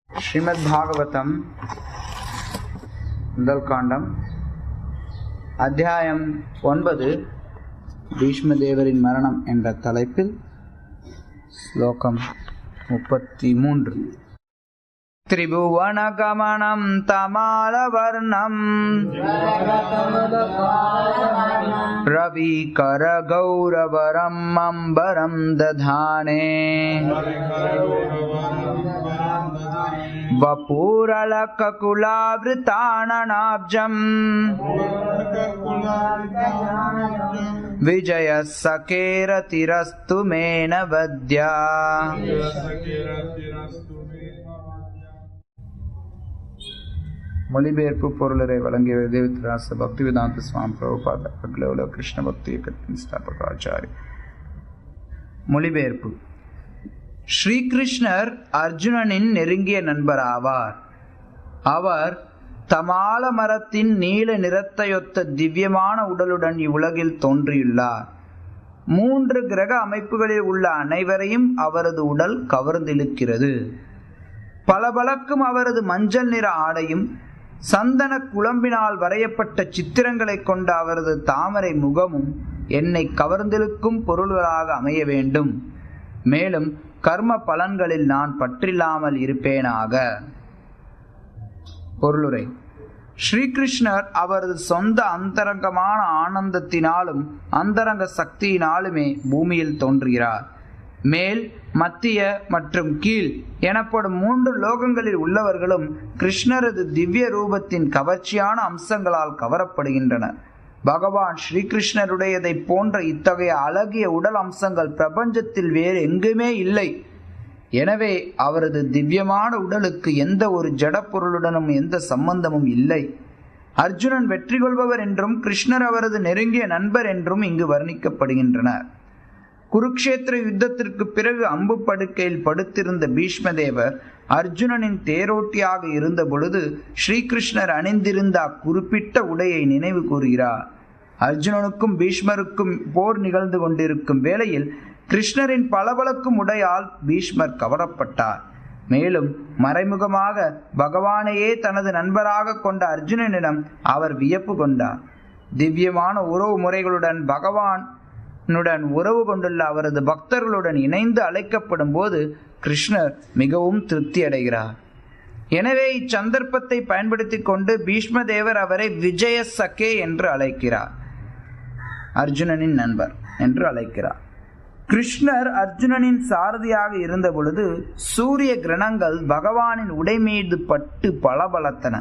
ஸ்ரீமத் பாகவதம் முதல் காண்டம் அத்தியாயம் 9 பீஷ்மதேவரின் மரணம் என்ற தலைப்பில் ஸ்லோகம் 33. திரிபுவனகமனம் தமாலவர்ணம் ரவிகரகௌரவரம் அம்பரம் ததானே வபூரலககுலாவ்ருதானனாப்ஜம் விஜய சகேரதிரஸ்து மேனவத்யா. மொழிபெயர்ப்பு பொருளரை வழங்கிய தேவத்ராச பக்திவேதாந்த சுவாமி பிரபுபாத அகில கிருஷ்ண பக்தி இயக்கத்தின் ஸ்தாபக ஆச்சாரி. மொழிபெயர்ப்பு. ஸ்ரீகிருஷ்ணர் அர்ஜுனனின் நெருங்கிய நண்பர் ஆவார். அவர் தமால மரத்தின் நீல நிறத்தையொத்த திவ்யமான உடலுடன் இவ்வுலகில் தோன்றியுள்ளார். 3 கிரக அமைப்புகளில் உள்ள அனைவரையும் அவரது உடல் கவர்ந்திழுக்கிறது. பளபளக்கும் அவரது மஞ்சள் நிற ஆடையும் சந்தன குழம்பினால் வரையப்பட்ட சித்திரங்களை கொண்ட அவரது தாமரை முகமும் என்னை கவர்ந்திழுக்கும் பொருள்களாக அமைய வேண்டும். மேலும் கர்ம பலன்களில் நான் பற்றில்லாமல் இருப்பேனாக. பொருளுரை. ஸ்ரீகிருஷ்ணர் அவரது சொந்த அந்தரங்கமான ஆனந்தத்தினாலும் அந்தரங்க சக்தியினாலுமே பூமியில் தோன்றுகிறார். மேல், மத்திய மற்றும் கீழ் எனப்படும் 3 லோகங்களில் உள்ளவர்களும் கிருஷ்ணரது திவ்ய ரூபத்தின் கவர்ச்சியான அம்சங்களால் கவரப்படுகின்றனர். பகவான் ஸ்ரீகிருஷ்ணருடையதை போன்ற இத்தகைய அழகிய உடல் அம்சங்கள் பிரபஞ்சத்தில் வேறு எங்குமே இல்லை. எனவே அவரது திவ்யமான உடலுக்கு எந்த ஒரு ஜட பொருளுடனும் எந்த சம்பந்தமும் இல்லை. அர்ஜுனன் வெற்றி கொள்பவர் என்றும் கிருஷ்ணர் அவரது நெருங்கிய நண்பர் என்றும் இங்கு வர்ணிக்கப்படுகின்றனர். குருக்ஷேத்திர யுத்தத்திற்கு பிறகு அம்பு படுக்கையில் படுத்திருந்த பீஷ்மதேவர் அர்ஜுனனின் தேரோட்டியாக இருந்த பொழுது ஸ்ரீகிருஷ்ணர் அணிந்திருந்த அக்குறிப்பிட்ட உடையை நினைவு கூறுகிறார். அர்ஜுனனுக்கும் பீஷ்மருக்கும் போர் நிகழ்ந்து கொண்டிருக்கும் வேளையில் கிருஷ்ணரின் பளபளக்கும் உடையால் பீஷ்மர் கவரப்பட்டார். மேலும் மறைமுகமாக பகவானையே தனது நண்பராக கொண்ட அர்ஜுனனிடம் அவர் வியப்பு கொண்டார். திவ்யமான உறவு முறைகளுடன் பகவானுடன் உறவு கொண்டுள்ள அவரது பக்தர்களுடன் இணைந்து அழைக்கப்படும் போது கிருஷ்ணர் மிகவும் திருப்தி அடைகிறார். எனவே இச்சந்தர்ப்பத்தை பயன்படுத்தி கொண்டு பீஷ்மதேவர் அவரை விஜய சகே என்று அழைக்கிறார். அர்ஜுனனின் நண்பர் என்று அழைக்கிறார். கிருஷ்ணர் அர்ஜுனனின் சாரதியாக இருந்த பொழுது சூரிய கிரணங்கள் பகவானின் உடை மீது பட்டு பளபளத்தன.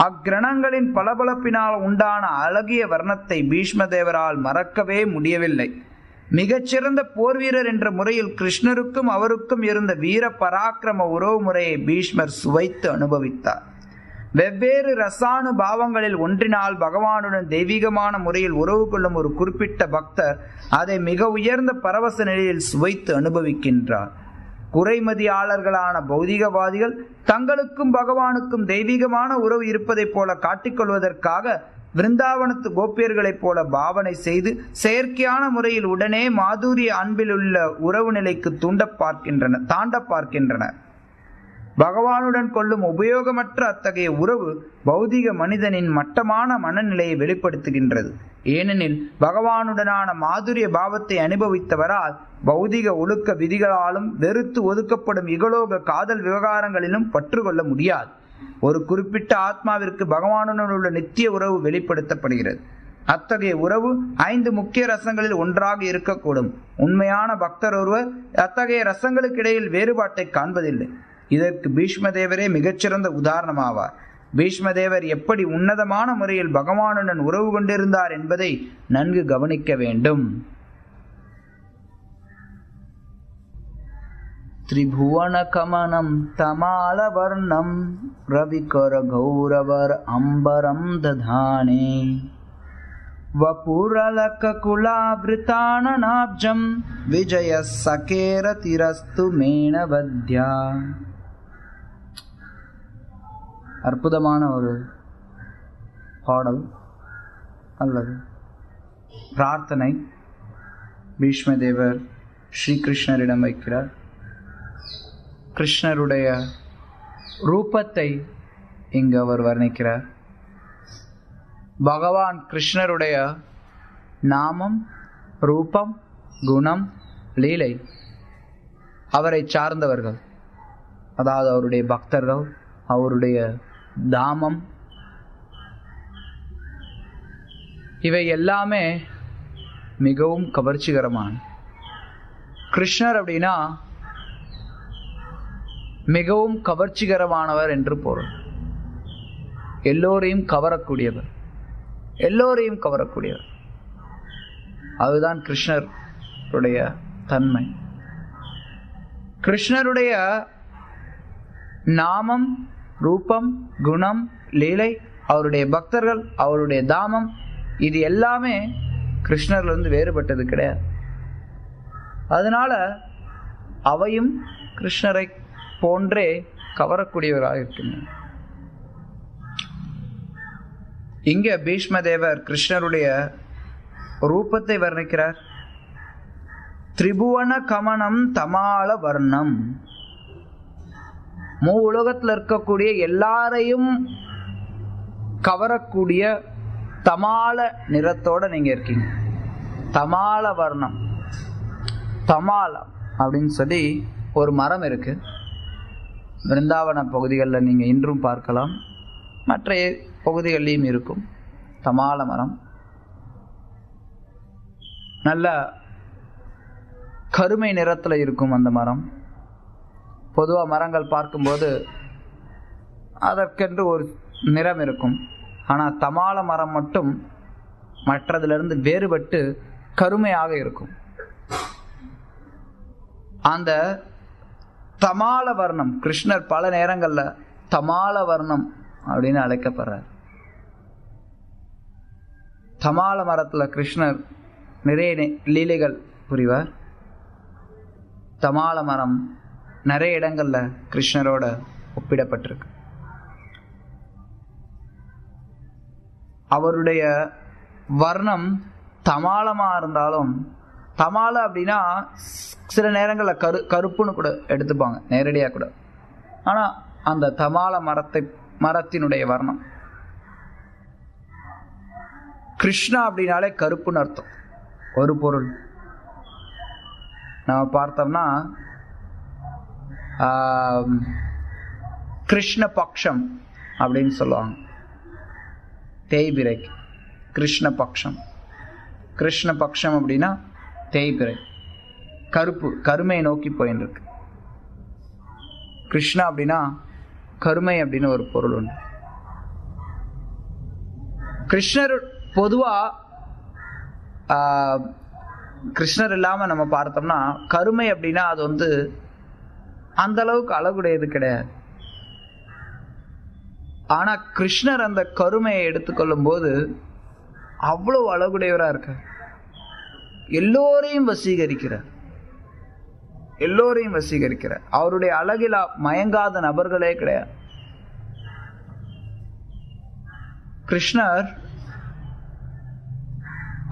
அக்கிரணங்களின் பளபளப்பினால் உண்டான அழகிய வர்ணத்தை பீஷ்மதேவரால் மறக்கவே முடியவில்லை. மிகச்சிறந்த போர் வீரர் என்ற முறையில் கிருஷ்ணருக்கும் அவருக்கும் இருந்த வீர பராக்கிரம உறவு முறையை பீஷ்மர் சுவைத்து அனுபவித்தார். வெவ்வேறு ரசானு பாவங்களில் ஒன்றினால் பகவானுடன் தெய்வீகமான முறையில் உறவு கொள்ளும் ஒரு குறிப்பிட்ட பக்தர் அதை மிக உயர்ந்த பரவச நிலையில் சுவைத்து அனுபவிக்கின்றார். குறைமதியாளர்களான பௌதிகவாதிகள் தங்களுக்கும் பகவானுக்கும் தெய்வீகமான உறவு இருப்பதைப் போல காட்டிக்கொள்வதற்காக விருந்தாவனத்து கோபியர்களைப் போல பாவனை செய்து செயற்கையான முறையில் உடனே மாதுரிய அன்பில் உள்ள உறவு நிலைக்கு தாண்ட பார்க்கின்றனர். பகவானுடன் கொள்ளும் உபயோகமற்ற அத்தகைய உறவு பௌதிக மனிதனின் மட்டமான மனநிலையை வெளிப்படுத்துகின்றது. ஏனெனில் பகவானுடனான மாதுரிய பாவத்தை அனுபவித்தவரால் பௌதிக ஒழுக்க விதிகளாலும் வெறுத்து ஒதுக்கப்படும் இகலோக காதல் விவகாரங்களிலும் பற்றுக்கொள்ள முடியாது. ஒரு குறிப்பிட்ட ஆத்மாவிற்கு பகவானுடன் உள்ள நித்திய உறவு வெளிப்படுத்தப்படுகிறது. அத்தகைய உறவு 5 முக்கிய ரசங்களில் ஒன்றாக இருக்கக்கூடும். உண்மையான பக்தர் ஒருவர் அத்தகைய ரசங்களுக்கு இடையில் வேறுபாட்டை காண்பதில்லை. இதற்கு பீஷ்மதேவரே மிகச்சிறந்த உதாரணமாவார். பீஷ்மதேவர் எப்படி உன்னதமான முறையில் பகவானுடன் உறவு கொண்டிருந்தார் என்பதை நன்கு கவனிக்க வேண்டும். திரிபுவன கமனம் தமால வர்ணம் ரவிகர கௌரவர் அம்பரம் ததானே வபுரலக குலாவ்ருதானனாப்ஜம் விஜய சகேரதிரஸ்து மேனவத்யா. அற்புதமான ஒரு பாடல் அல்லது பிரார்த்தனை பீஷ்மதேவர் ஸ்ரீகிருஷ்ணரிடம் வைக்கிறார். கிருஷ்ணருடைய ரூபத்தை இங்கு அவர் வர்ணிக்கிறார். பகவான் கிருஷ்ணருடைய நாமம், ரூபம், குணம், லீலை, அவரை சார்ந்தவர்கள், அதாவது அவருடைய பக்தர்கள், அவருடைய தாமம், இவை எல்லாமே மிகவும் கவர்ச்சிகரமான. கிருஷ்ணர் அப்படின்னா மிகவும் கவர்ச்சிகரமானவர் என்று பொருள். எல்லோரையும் கவரக்கூடியவர், எல்லோரையும் கவரக்கூடியவர். அதுதான் கிருஷ்ணருடைய தன்மை. கிருஷ்ணருடைய நாமம், ரூபம், குணம், லீலை, அவருடைய பக்தர்கள், அவருடைய தாமம், இது எல்லாமே கிருஷ்ணர்லேருந்து வேறுபட்டது கிடையாது. அதனால அவையும் கிருஷ்ணரை போன்றே கவரக்கூடியவராக இருக்கின்றன. இங்கே பீஷ்மதேவர் கிருஷ்ணருடைய ரூபத்தை வர்ணிக்கிறார். திரிபுவன கமனம் தமால வர்ணம். உலகத்தில் இருக்கக்கூடிய எல்லாரையும் கவரக்கூடிய தமால நிறத்தோட நீங்க இருக்கீங்க. தமால வர்ணம், தமாலம் அப்படின்னு சொல்லி ஒரு மரம் இருக்கு. விருந்தாவன பகுதிகளில் நீங்க இன்றும் பார்க்கலாம், மற்ற பகுதிகளிலும் இருக்கும். தமால மரம் நல்ல கருமை நிறத்தில் இருக்கும். அந்த மரம் பொதுவாக மரங்கள் பார்க்கும்போது அதற்கென்று ஒரு நிறம் இருக்கும். ஆனால் தமால மரம் மட்டும் மற்றதிலிருந்து வேறுபட்டு கருமையாக இருக்கும். அந்த தமால வர்ணம், கிருஷ்ணர் பல நேரங்களில் தமால வர்ணம் அப்படின்னு அழைக்கப்படுறார். தமால மரத்தில் கிருஷ்ணர் நிறைய லீலைகள் புரிவார். தமால மரம் நிறைய இடங்கள்ல கிருஷ்ணரோட ஒப்பிடப்பட்டிருக்கு. அவருடைய வர்ணம் தமாலமா இருந்தாலும், தமால அப்படின்னா சில நேரங்களில் கருப்புன்னு கூட எடுத்துப்பாங்க, நேரடியாக கூட. ஆனால் அந்த தமால மரத்தினுடைய வர்ணம், கிருஷ்ணா அப்படின்னாலே கருப்புன்னு அர்த்தம். ஒரு பொருள் நம்ம பார்த்தோம்னா கிருஷ்ண பக்ஷம் அப்படின்னு சொல்லுவாங்க. தேய்பிரை, கிருஷ்ண பக்ஷம். கிருஷ்ண பக்ஷம் அப்படின்னா தேய்பிரை, கருப்பு, கருமையை நோக்கி போயின்னு இருக்கு. கிருஷ்ணா அப்படின்னா கருமை அப்படின்னு ஒரு பொருள் உண்டு. கிருஷ்ணர் பொதுவா கிருஷ்ணர் இல்லாம நம்ம பார்த்தோம்னா கருமை அப்படின்னா அது வந்து அந்த அளவுக்கு அழகுடையது கிடையாது. ஆனா கிருஷ்ணர் அந்த கருமையை எடுத்துக்கொள்ளும் போது அவ்வளவு அழகுடையவரா இருக்க, எல்லோரையும் வசீகரிக்கிறார், எல்லோரையும் வசீகரிக்கிறார். அவருடைய அழகில் மயங்காத நபர்களே கிடையாது. கிருஷ்ணர்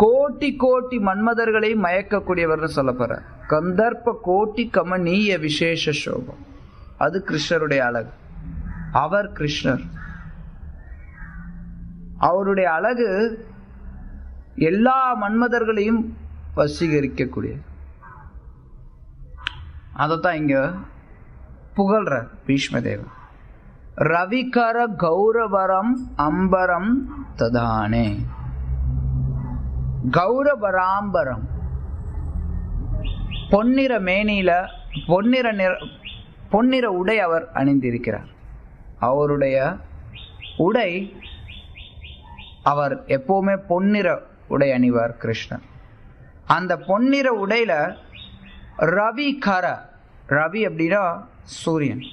கோட்டி கோட்டி மன்மதர்களை மயக்கக்கூடியவர்னு சொல்லப்படுற கந்தர்ப்ப கோட்டி கமனீய விசேஷ சோபம், அது கிருஷ்ணருடைய அழகு. அவர் கிருஷ்ணர், அவருடைய அழகு எல்லா மன்மதர்களையும் வசீகரிக்கக்கூடிய. அதைத்தான் இங்க புகழ்ற பீஷ்மதேவர். ரவிகர கௌரவரம் அம்பரம் ததானே. கௌரவராம்பரம், பொன்னிற மேனியில பொன்னிற உடை அவர் அணிந்திருக்கிறார். அவருடைய உடை, அவர் எப்பவுமே பொன்னிற உடை அணிவார் கிருஷ்ணர். அந்த பொன்னிற உடையில ரவி கர, ரவி அப்படின்னா சூரியன்,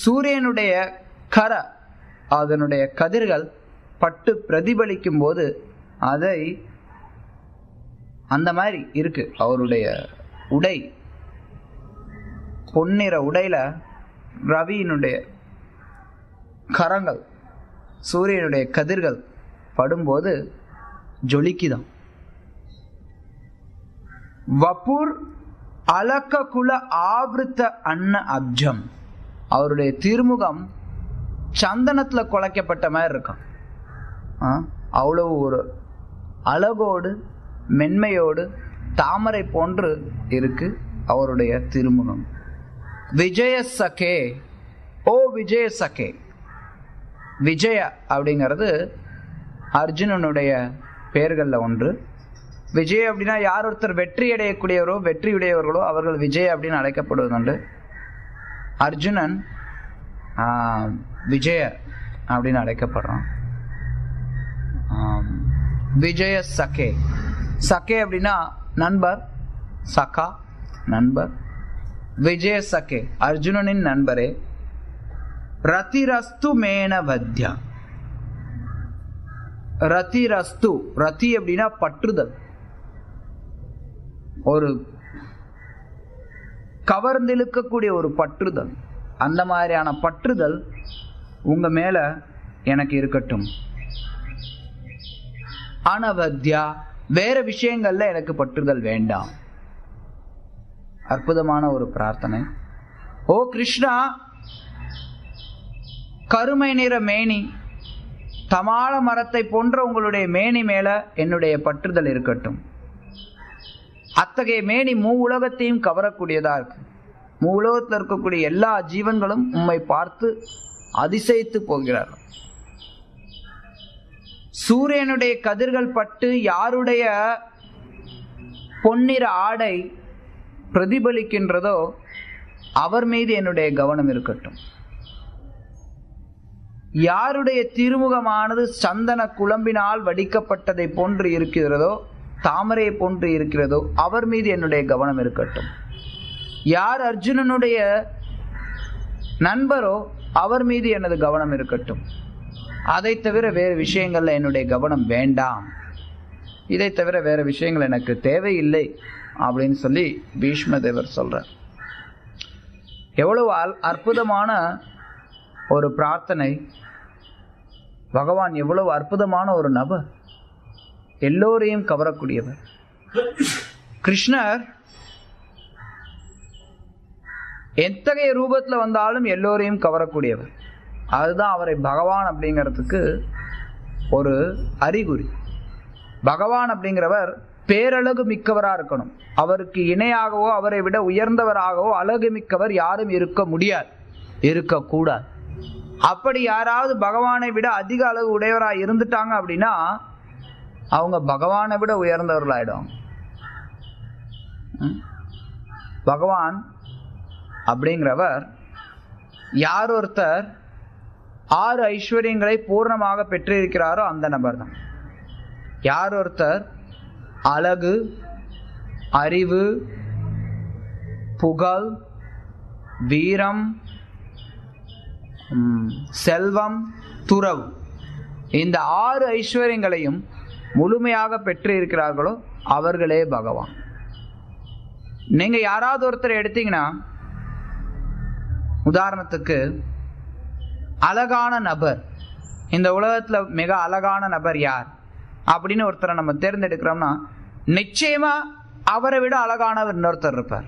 சூரியனுடைய கர, அதனுடைய கதிர்கள் பட்டு பிரதிபலிக்கும் போது அதை அந்த மாதிரி இருக்கு. அவருடைய உடை பொன்னிற உடையில ரவியினுடைய கரங்கள், சூரியனுடைய கதிர்கள் படும்போது ஜொலிக்குதான். வபுர் அலக்க குல ஆவிருத்த அன்ன அப்ஜம். அவருடைய திருமுகம் சந்தனத்துல குலைக்கப்பட்ட மாதிரி இருக்கும். அவ்வளவு ஒரு அழகோடு மென்மையோடு தாமரை போன்று இருக்கு அவருடைய திருமுகம். விஜய சகே, ஓ விஜய சகே. விஜய அப்படிங்கிறது அர்ஜுனனுடைய பெயர்களில் ஒன்று. விஜய் அப்படின்னா யார் ஒருத்தர் வெற்றி அடையக்கூடியவரோ வெற்றியுடையவர்களோ அவர்கள் விஜய் அப்படின்னு அழைக்கப்படுவதுண்டு. அர்ஜுனன் விஜய அப்படின்னு அழைக்கப்படுறான். விஜய சகே. சகே அப்படின்னா நண்பர், சகா நண்பர். விஜய சகே அர்ஜுனனின் நண்பரே. ரதிரஸ்து மேனவத்யா. ரதிரஸ்து, ரதி அப்படின்னா பற்றுதல், ஒரு கவர்ந்திழுக்கக்கூடிய ஒரு பற்றுதல். அந்த மாதிரியான பற்றுதல் உங்க மேல எனக்கு இருக்கட்டும். அனவத்யா, வேற விஷயங்கள்ல எனக்கு பற்றுதல் வேண்டாம். அற்புதமான ஒரு பிரார்த்தனை. ஓ கிருஷ்ணா, கருமை நிற மேனி, தமாள மரத்தை போன்ற உங்களுடைய மேனி மேல என்னுடைய பற்றுதல் இருக்கட்டும். அத்தகைய மேனி மூ உலகத்தையும் கவரக்கூடியதா இருக்கு. மூ உலகத்தில் இருக்கக்கூடிய எல்லா ஜீவன்களும் உம்மை பார்த்து அதிசயித்து போகிறார்கள். சூரியனுடைய கதிர்கள் பட்டு யாருடைய பொன்னிற ஆடை பிரதிபலிக்கின்றதோ அவர் மீது என்னுடைய கவனம் இருக்கட்டும். யாருடைய திருமுகமானது சந்தன குழம்பினால் வடிக்கப்பட்டதை போன்று இருக்கிறதோ, தாமரை போன்று இருக்கிறதோ அவர் மீது என்னுடைய கவனம் இருக்கட்டும். யார் அர்ஜுனனுடைய நண்பரோ அவர் மீது எனது கவனம் இருக்கட்டும். அதை தவிர வேறு விஷயங்கள்ல என்னுடைய கவனம் வேண்டாம். இதை தவிர வேற விஷயங்கள் எனக்கு தேவையில்லை அப்படின்னு சொல்லி பீஷ்ம தேவர் சொல்றார். எவ்வளவு அற்புதமான ஒரு பிரார்த்தனை. பகவான் எவ்வளவு அற்புதமான ஒரு நபர், எல்லோரையும் கவரக்கூடியவர். கிருஷ்ணர் எத்தகைய ரூபத்தில் வந்தாலும் எல்லோரையும் கவரக்கூடியவர். அதுதான் அவரை பகவான் அப்படிங்கிறதுக்கு ஒரு அறிகுறி. பகவான் அப்படிங்கிறவர் பேரழகு மிக்கவராக இருக்கணும். அவருக்கு இணையாகவோ அவரை விட உயர்ந்தவராகவோ அழகு மிக்கவர் யாரும் இருக்க முடியாது, இருக்கக்கூடாது. அப்படி யாராவது பகவானை விட அதிக அழகு உடையவராக இருந்துட்டாங்க அப்படின்னா அவங்க பகவானை விட உயர்ந்தவர்களாயிடும். பகவான் அப்படிங்கிறவர் யார் ஒருத்தர் 6 ஐஸ்வர்யங்களை பூர்ணமாக பெற்றிருக்கிறாரோ அந்த நபர் தான். யார் ஒருத்தர் அழகு, அறிவு, புகழ், வீரம், செல்வம், துறவு, இந்த 6 ஐஸ்வர்யங்களையும் முழுமையாக பெற்று இருக்கிறார்களோ அவர்களே பகவான். நீங்க யாராவது ஒருத்தர் எடுத்தீங்கன்னா, உதாரணத்துக்கு அழகான நபர், இந்த உலகத்துல மிக அழகான நபர் யார் அப்படின்னு ஒருத்தரை நம்ம தேர்ந்தெடுக்கிறோம்னா நிச்சயமா அவரை விட அழகானவர் இன்னொருத்தர் இருப்பார்,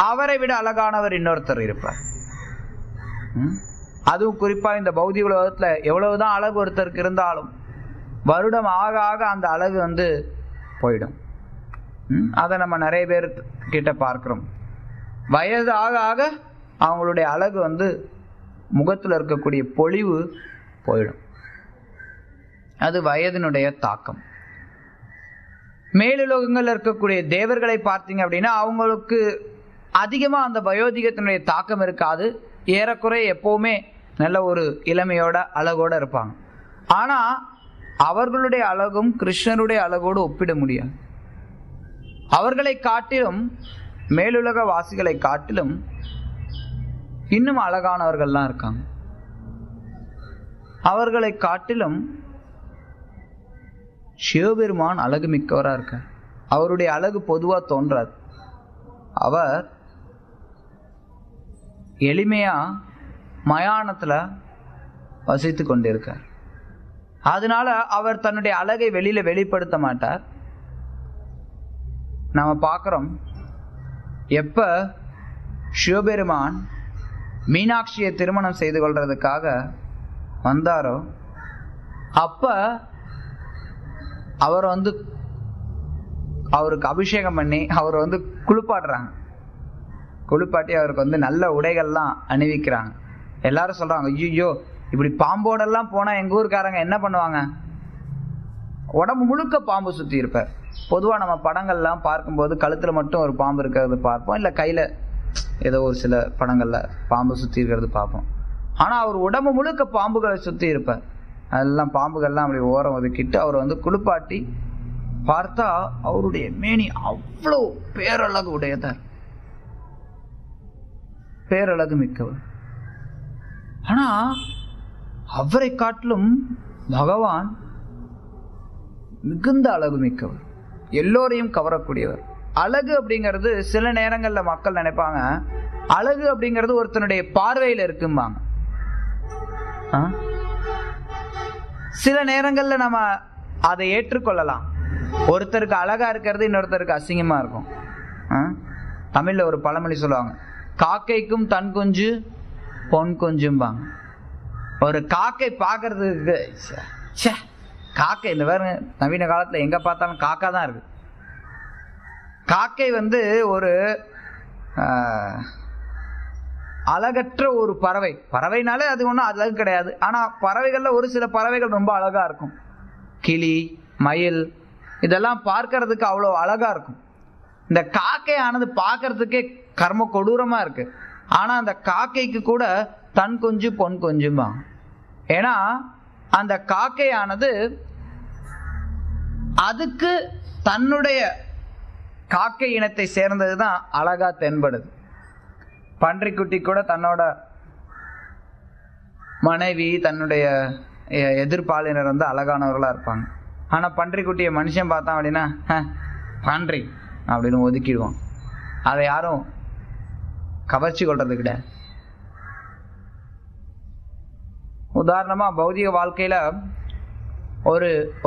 அவரை விட அழகானவர் இன்னொருத்தர் இருப்பார். அதுவும் குறிப்பா இந்த பௌதிக உலகத்துல எவ்வளவுதான் அழகு ஒருத்தருக்கு இருந்தாலும் வருடம் ஆக ஆக அந்த அழகு போயிடும். அதை நம்ம நிறைய பேர் கிட்ட பார்க்கிறோம். வயது ஆக ஆக அவங்களுடைய அழகு முகத்தில் இருக்கக்கூடிய பொலிவு போயிடும். அது வயதினுடைய தாக்கம். மேலுலகங்கள் இருக்கக்கூடிய தேவர்களை பார்த்தீங்க அப்படின்னா அவங்களுக்கு அதிகமா அந்த வயோதிகத்தினுடைய தாக்கம் இருக்காது. ஏறக்குறைய எப்பவுமே நல்ல ஒரு இளமையோட அழகோட இருப்பாங்க. ஆனா அவர்களுடைய அழகும் கிருஷ்ணருடைய அழகோடு ஒப்பிட முடியாது. அவர்களை காட்டிலும், மேலுலக வாசிகளை காட்டிலும் இன்னும் அழகானவர்கள்லாம் இருக்காங்க. அவர்களை காட்டிலும் சிவபெருமான் அழகு மிக்கவரா இருக்கார். அவருடைய அழகு பொதுவா தோன்றாது. அவர் எளிமையா மயானத்துல வசித்து கொண்டிருக்கார். அதனால அவர் தன்னுடைய அழகை வெளிப்படுத்த மாட்டார். நாம பார்க்கிறோம், எப்ப சிவபெருமான் மீனாட்சியை திருமணம் செய்து கொள்றதுக்காக வந்தாரோ அப்ப அவர் அவருக்கு அபிஷேகம் பண்ணி அவர் குளிப்பாட்டுறாங்க. குளிப்பாட்டி அவருக்கு நல்ல உடைகள்லாம் அணிவிக்கிறாங்க. எல்லாரும் சொல்றாங்க, ஐயோ இப்படி பாம்போடெல்லாம் போனா எங்க ஊருக்காரங்க என்ன பண்ணுவாங்க? உடம்பு முழுக்க பாம்பு சுத்தி இருப்பார். பொதுவா நம்ம படங்கள்லாம் பார்க்கும்போது கழுத்துல மட்டும் ஒரு பாம்பு இருக்கிறது பார்ப்போம், இல்ல கையில ஏதோ ஒரு சில படங்கள்ல பாம்பு சுத்தி இருக்கிறது பார்ப்போம். ஆனா அவர் உடம்பு முழுக்க பாம்புகளை சுத்தி இருப்பார். அதெல்லாம் பாம்புகள்லாம் அப்படி ஓரம் ஒதுக்கிட்டு அவர் குளிப்பாட்டி பார்த்தா அவருடைய மேனி அவ்வளோ பேரழகு உடையதார், பேரழகு மிக்கவர். ஆனா அவரை காட்டிலும் பகவான் மிகுந்த அழகு மிக்கவர், எல்லோரையும் கவரக்கூடியவர். அழகு அப்படிங்கிறது சில நேரங்கள்ல மக்கள் நினைப்பாங்க, அழகு அப்படிங்கிறது ஒருத்தனுடைய பார்வையில இருக்கும்பாங்க. சில நேரங்கள்ல நம்ம அதை ஏற்றுக்கொள்ளலாம். ஒருத்தருக்கு அழகா இருக்கிறது இன்னொருத்தருக்கு அசிங்கமா இருக்கும். தமிழ்ல ஒரு பழமொழி சொல்லுவாங்க, காக்கைக்கும் தன் குஞ்சு பொன் குஞ்சும்பாங்க. ஒரு காக்கை பார்க்கறதுக்கு காக்கை இந்த வேற நவீன காலத்துல எங்க பார்த்தாலும் காக்கா தான் இருக்கு. காக்கை ஒரு அழகற்ற ஒரு பறவை. பறவைனாலே அது ஒன்றும் அழகு கிடையாது. ஆனா பறவைகள்ல ஒரு சில பறவைகள் ரொம்ப அழகா இருக்கும். கிளி, மயில் இதெல்லாம் பார்க்கறதுக்கு அவ்வளோ அழகா இருக்கும். இந்த காக்கையானது பார்க்கறதுக்கே கர்ம கொடூரமா இருக்கு. ஆனா அந்த காக்கைக்கு கூட தன் குஞ்சு பொன் குஞ்சுமா. ஏன்னா அந்த காக்கையானது அதுக்கு தன்னுடைய காக்கை இனத்தை சேர்ந்ததுதான் அழகா தென்படுது. பன்றிக்குட்டி கூட தன்னோட மனைவி, தன்னுடைய எதிர்பாலினர் அழகானவர்களா இருப்பாங்க. ஆனா பன்றிக்குட்டியை மனுஷன் பார்த்தான் அப்படின்னா பன்றி அப்படின்னு ஒதுக்கிடுவான். அதை யாரும் கவர்ச்சி கொள்றது கிடையாது. உதாரணமா பௌதிக வாழ்க்கையில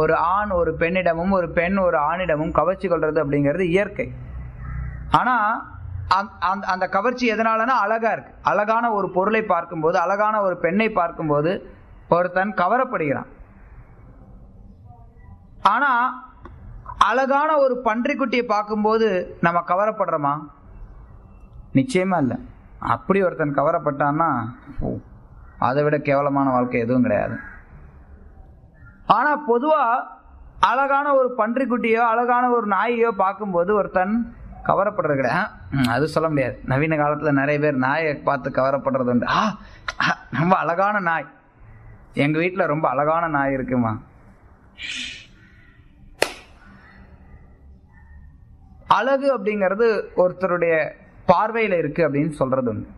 ஒரு ஆண் ஒரு பெண்ணிடமும் ஒரு பெண் ஒரு ஆணிடமும் கவர்ச்சி கொள்றது அப்படிங்கிறது இயற்கை. ஆனா அந்த கவர்ச்சி எதனாலனா அழகா இருக்கு. அழகான ஒரு பொருளை பார்க்கும்போது, அழகான ஒரு பெண்ணை பார்க்கும்போது ஒருத்தன் கவரப்படுகிறான். ஆனா அழகான ஒரு பன்றிக்குட்டியை பார்க்கும்போது நம்ம கவரப்படுறோமா? நிச்சயமா இல்லை. அப்படி ஒருத்தன் கவரப்பட்டான்னா அதை விட கேவலமான வாழ்க்கை எதுவும் கிடையாது. ஆனா பொதுவா அழகான ஒரு பன்றிக்குட்டியோ அழகான ஒரு நாயையோ பார்க்கும்போது ஒருத்தன் கவரப்படுறது கிடையாது. அது சொல்ல முடியாது. நவீன காலத்துல நிறைய பேர் நாயை பார்த்து கவரப்படுறது உண்டு. ரொம்ப அழகான நாய், எங்க வீட்டுல ரொம்ப அழகான நாய் இருக்குமா. அழகு அப்படிங்கிறது ஒருத்தருடைய பார்வையில இருக்கு அப்படின்னு சொல்றது உண்டு.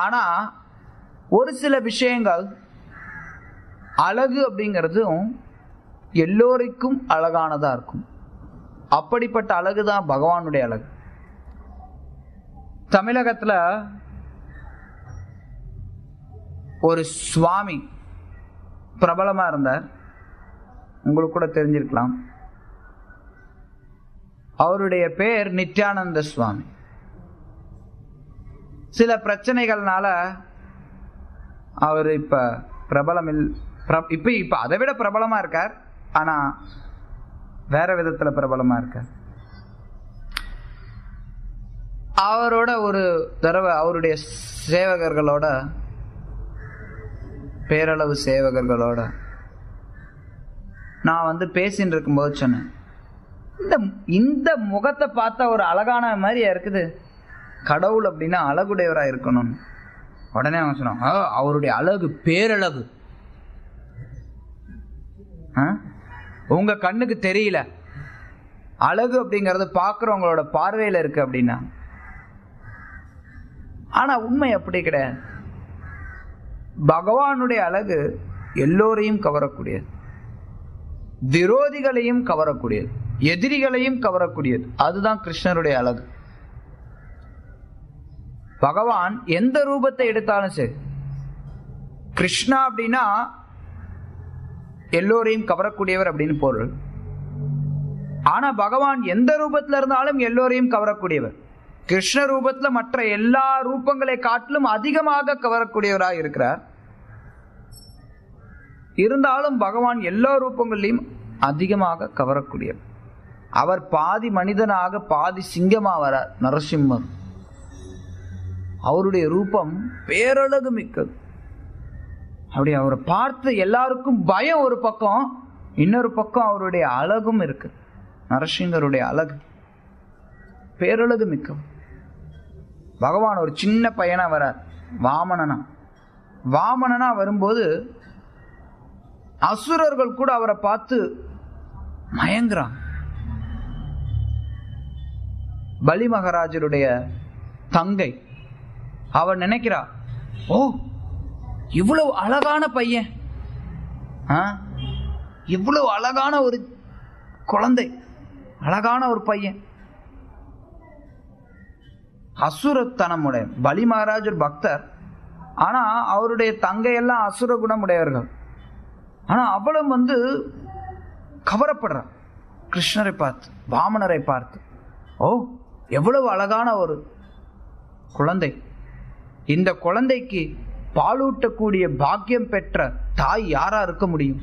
ஆனா ஒரு சில விஷயங்கள் அழகு அப்படிங்கிறதும் எல்லோருக்கும் அழகானதா இருக்கும். அப்படிப்பட்ட அழகுதான் பகவானுடைய அழகு. தமிழகத்துல ஒரு சுவாமி பிரபலமா இருந்தார், உங்களுக்கு கூட தெரிஞ்சிருக்கலாம். அவருடைய பேர் நித்யானந்த சுவாமி. சில பிரச்சனைகள்னால அவர் இப்ப இப்ப அதை விட பிரபலமா இருக்கார். ஆனா வேற விதத்துல பிரபலமா இருக்கார். அவரோட ஒரு தடவை அவருடைய சேவகர்களோட, பேரளவு சேவகர்களோட நான் பேசின்னு இருக்கும்போது சொன்னேன், இந்த முகத்தை பார்த்தா ஒரு அழகான மாதிரியா இருக்குது, கடவுள் அப்படின்னா அழகுடையவரா இருக்கணும். உடனே அவன் சொன்னான், அவருடைய அழகு பேரழகு, உங்க கண்ணுக்கு தெரியல, அழகு அப்படிங்கறது பாக்குறவங்களோட பார்வையில இருக்கு அப்படின்னா. ஆனா உண்மை அப்படி கிடையாது. பகவானுடைய அழகு எல்லோரையும் கவரக்கூடியது, விரோதிகளையும் கவரக்கூடியது, எதிரிகளையும் கவரக்கூடியது. அதுதான் கிருஷ்ணருடைய அழகு. பகவான் எந்த ரூபத்தை எடுத்தாலும் சரி, கிருஷ்ணா அப்படின்னா எல்லோரையும் கவரக்கூடியவர் அப்படின்னு பொருள். ஆனா பகவான் எந்த ரூபத்துல இருந்தாலும் எல்லோரையும் கவரக்கூடியவர். கிருஷ்ண ரூபத்துல மற்ற எல்லா ரூபங்களை காட்டிலும் அதிகமாக கவரக்கூடியவராக இருக்கிறார். இருந்தாலும் பகவான் எல்லா ரூபங்களையும் அதிகமாக கவரக்கூடியவர். அவர் பாதி மனிதனாக பாதி சிங்கமா வரார். நரசிம்மர் அவருடைய ரூபம் பேரழகு மிக்கது. அப்படி அவரை பார்த்து எல்லாருக்கும் பயம் ஒரு பக்கம், இன்னொரு பக்கம் அவருடைய அழகும் இருக்கு. நரசிங்கருடைய அழகு பேரழகு மிக்கது. பகவான் ஒரு சின்ன பையனா வரார், வாமனனா வரும்போது அசுரர்கள் கூட அவரை பார்த்து மயங்குறான். பலி மகாராஜருடைய தங்கை அவன் நினைக்கிறா, ஓ இவ்வளவு அழகான பையன், இவ்வளவு அழகான ஒரு குழந்தை, அழகான ஒரு பையன். அசுரத்தனமுடைய பலி மகாராஜ் ஒரு பக்தர், ஆனா அவருடைய தங்கையெல்லாம் அசுர குணமுடையவர்கள். ஆனா அவளும் கவரப்படுறார் கிருஷ்ணரை பார்த்து, வாமனரை பார்த்து. ஓ எவ்வளவு அழகான ஒரு குழந்தை, இந்த குழந்தைக்கு பாலூட்டக்கூடிய பாக்கியம் பெற்ற தாய் யாரா இருக்க முடியும்?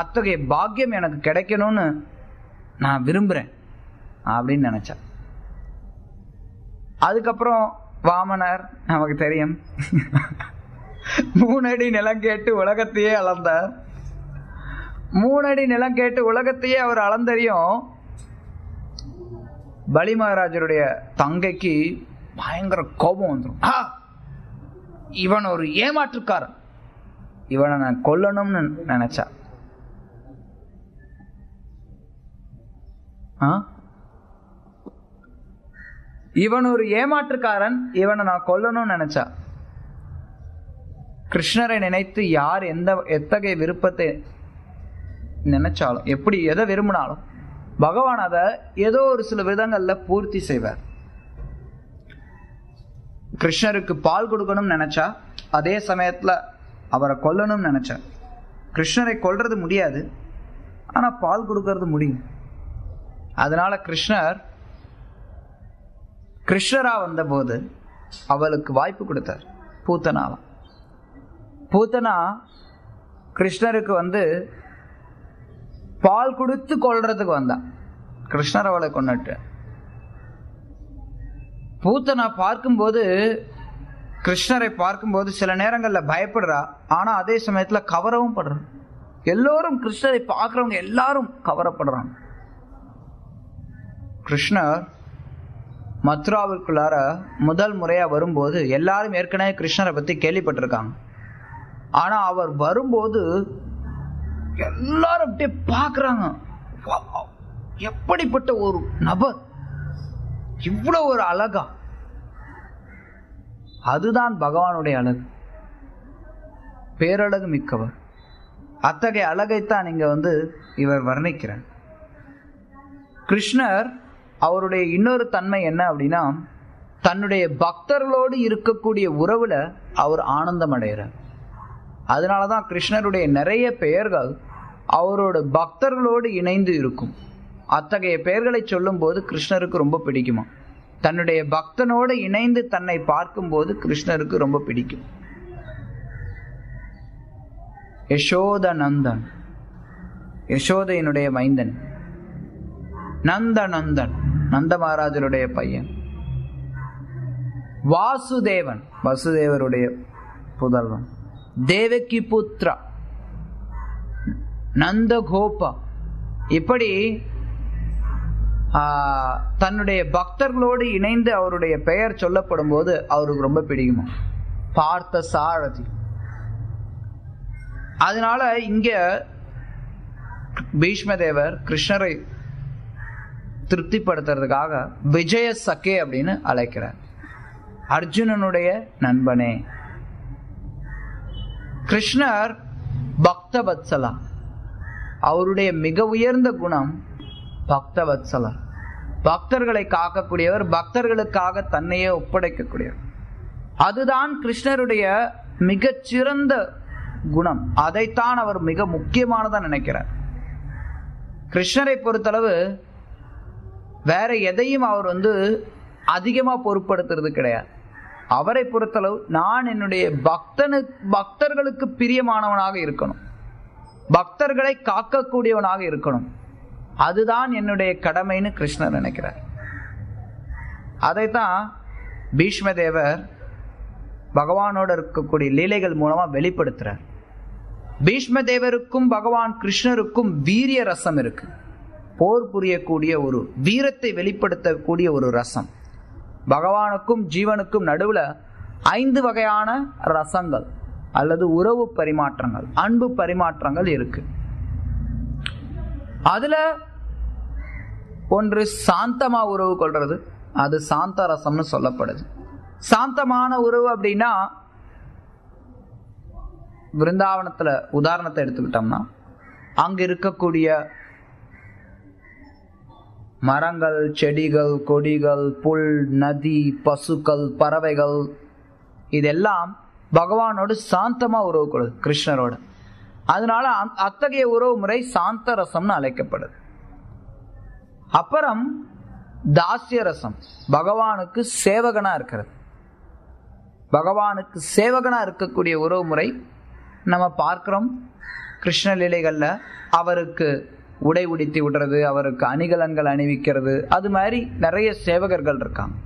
அத்தகைய பாக்கியம் எனக்கு கிடைக்கணும்னு நான் விரும்புறேன் அப்படின்னு நினைச்சா. அதுக்கப்புறம் வாமனர் நமக்கு தெரியும் 3 அடி நிலம் கேட்டு உலகத்தையே அளந்தார். 3 அடி நிலம் கேட்டு உலகத்தையே அவர் அளந்தறியும். பலி மகாராஜருடைய தங்கைக்கு பயங்கர கோபம் வந்துடும். இவன் ஒரு ஏமாற்றுக்காரன், இவனை நான் கொல்லணும்னு நினைச்சா. இவன் ஒரு ஏமாற்றுக்காரன், இவனை நான் கொல்லணும்னு நினைச்சா. கிருஷ்ணரை நினைத்து யார் எத்தகைய விருப்பத்தை நினைச்சாலும், எப்படி எதை விரும்பினாலும் பகவான் அதை ஏதோ ஒரு சில விதங்கள்ல பூர்த்தி செய்வார். கிருஷ்ணருக்கு பால் கொடுக்கணும்னு நினைச்சா, அதே சமயத்துல அவரை கொல்லணும்னு நினைச்சா. கிருஷ்ணரை கொல்றது முடியாது, ஆனா பால் கொடுக்கறது முடியும். அதனால கிருஷ்ணரா வந்தபோது அவளுக்கு வாய்ப்பு கொடுத்தார். பூத்தனா கிருஷ்ணருக்கு பால் கொடுத்து கொல்றதுக்கு வந்தான். கிருஷ்ணர் அவளை கொன்னுட்டு. பூத்தனா பார்க்கும்போது, கிருஷ்ணரை பார்க்கும்போது சில நேரங்கள்ல பயப்படுறா, ஆனா அதே சமயத்துல கவரவும் படுறா. எல்லோரும் கிருஷ்ணரை பார்க்கிறவங்க எல்லாரும் கவரப்படுறாங்க. கிருஷ்ணர் மத்ராவிற்குள்ளார முதல் முறையா வரும்போது எல்லாரும் ஏற்கனவே கிருஷ்ணரை பத்தி கேள்விப்பட்டிருக்காங்க. ஆனா அவர் வரும்போது எல்லாரும் அப்படியே பார்க்கறாங்க, எப்படிப்பட்ட ஒரு நபர், இவ்வளவு ஒரு அழகா. அதுதான் பகவானுடைய அழகு, பேரழகு மிக்கவர். அத்தகைய அழகைத்தான் இங்க இவர் வர்ணிக்கிறார். கிருஷ்ணர் அவருடைய இன்னொரு தன்மை என்ன அப்படின்னா, தன்னுடைய பக்தர்களோடு இருக்கக்கூடிய உறவுல அவர் ஆனந்தம் அடைகிறார். அதனாலதான் கிருஷ்ணருடைய நிறைய பெயர்கள் அவரோட பக்தர்களோடு இணைந்து இருக்கும். அத்தகைய பெயர்களை சொல்லும் போது கிருஷ்ணருக்கு ரொம்ப பிடிக்குமா. தன்னுடைய பக்தனோடு இணைந்து தன்னை பார்க்கும்போது கிருஷ்ணருக்கு ரொம்ப பிடிக்கும். யசோத நந்தன், யசோதையினுடைய மைந்தன். நந்தநந்தன், நந்த மகாராஜருடைய பையன். வாசுதேவன், வசுதேவருடைய புதல்வன். தேவகி புத்ரா, நந்தகோபா. இப்படி தன்னுடைய பக்தர்களோடு இணைந்து அவருடைய பெயர் சொல்லப்படும் போது அவருக்கு ரொம்ப பிடிக்குமா. பார்த்த சாரதி. அதனால இங்க பீஷ்மதேவர் கிருஷ்ணரை திருப்திப்படுத்துறதுக்காக விஜய சகே அப்படின்னு அழைக்கிறார். அர்ஜுனனுடைய நண்பனே. கிருஷ்ணர் பக்தவத்சலா. அவருடைய மிக உயர்ந்த குணம் பக்தவத்சலா. பக்தர்களை காக்கக்கூடியவர், பக்தர்களுக்காக தன்னையே ஒப்படைக்கக்கூடியவர். அதுதான் கிருஷ்ணருடைய மிகச்சிறந்த குணம். அதைத்தான் அவர் மிக முக்கியமானதா நினைக்கிறார். கிருஷ்ணரை பொறுத்தளவு வேற எதையும் அவர் அதிகமாக பொருட்படுத்துறது கிடையாது. அவரை பொறுத்தளவு நான் என்னுடைய பக்தர்களுக்கு பிரியமானவனாக இருக்கணும், பக்தர்களை காக்கக்கூடியவனாக இருக்கணும், அதுதான் என்னுடைய கடமைன்னு கிருஷ்ணர் நினைக்கிறார். அதைத்தான் பீஷ்மதேவர் பகவானோட இருக்கக்கூடிய லீலைகள் மூலமா வெளிப்படுத்துறார். பீஷ்மதேவருக்கும் பகவான் கிருஷ்ணருக்கும் வீரிய ரசம் இருக்கு. போர் புரியக்கூடிய ஒரு வீரத்தை வெளிப்படுத்தக்கூடிய ஒரு ரசம். பகவானுக்கும் ஜீவனுக்கும் நடுவுல 5 வகையான ரசங்கள் அல்லது உறவு பரிமாற்றங்கள், அன்பு பரிமாற்றங்கள் இருக்கு. அதுல ஒன்று சாந்தமா உறவு கொள்றது, அது சாந்த ரசம்னு சொல்லப்படுது. சாந்தமான உறவு அப்படின்னா, விருந்தாவனத்துல உதாரணத்தை எடுத்துக்கிட்டோம்னா, அங்க இருக்கக்கூடிய மரங்கள், செடிகள், கொடிகள், புல், நதி, பசுக்கள், பறவைகள் இதெல்லாம் பகவானோடு சாந்தமா உறவு கொள்ளுது, கிருஷ்ணரோட. அதனால அத்தகைய உறவு முறை சாந்த ரசம்னு அழைக்கப்படுது. அப்புறம் தாஸ்ய ரசம், பகவானுக்கு சேவகனா இருக்கிறது. பகவானுக்கு சேவகனா இருக்கக்கூடிய உறவு முறை நம்ம பார்க்கிறோம் கிருஷ்ண லீலைகள்ல. அவருக்கு உடை உடுத்தி விடுறது, அவருக்கு அணிகலன்கள் அணிவிக்கிறது, அது மாதிரி நிறைய சேவகர்கள் இருக்காங்க.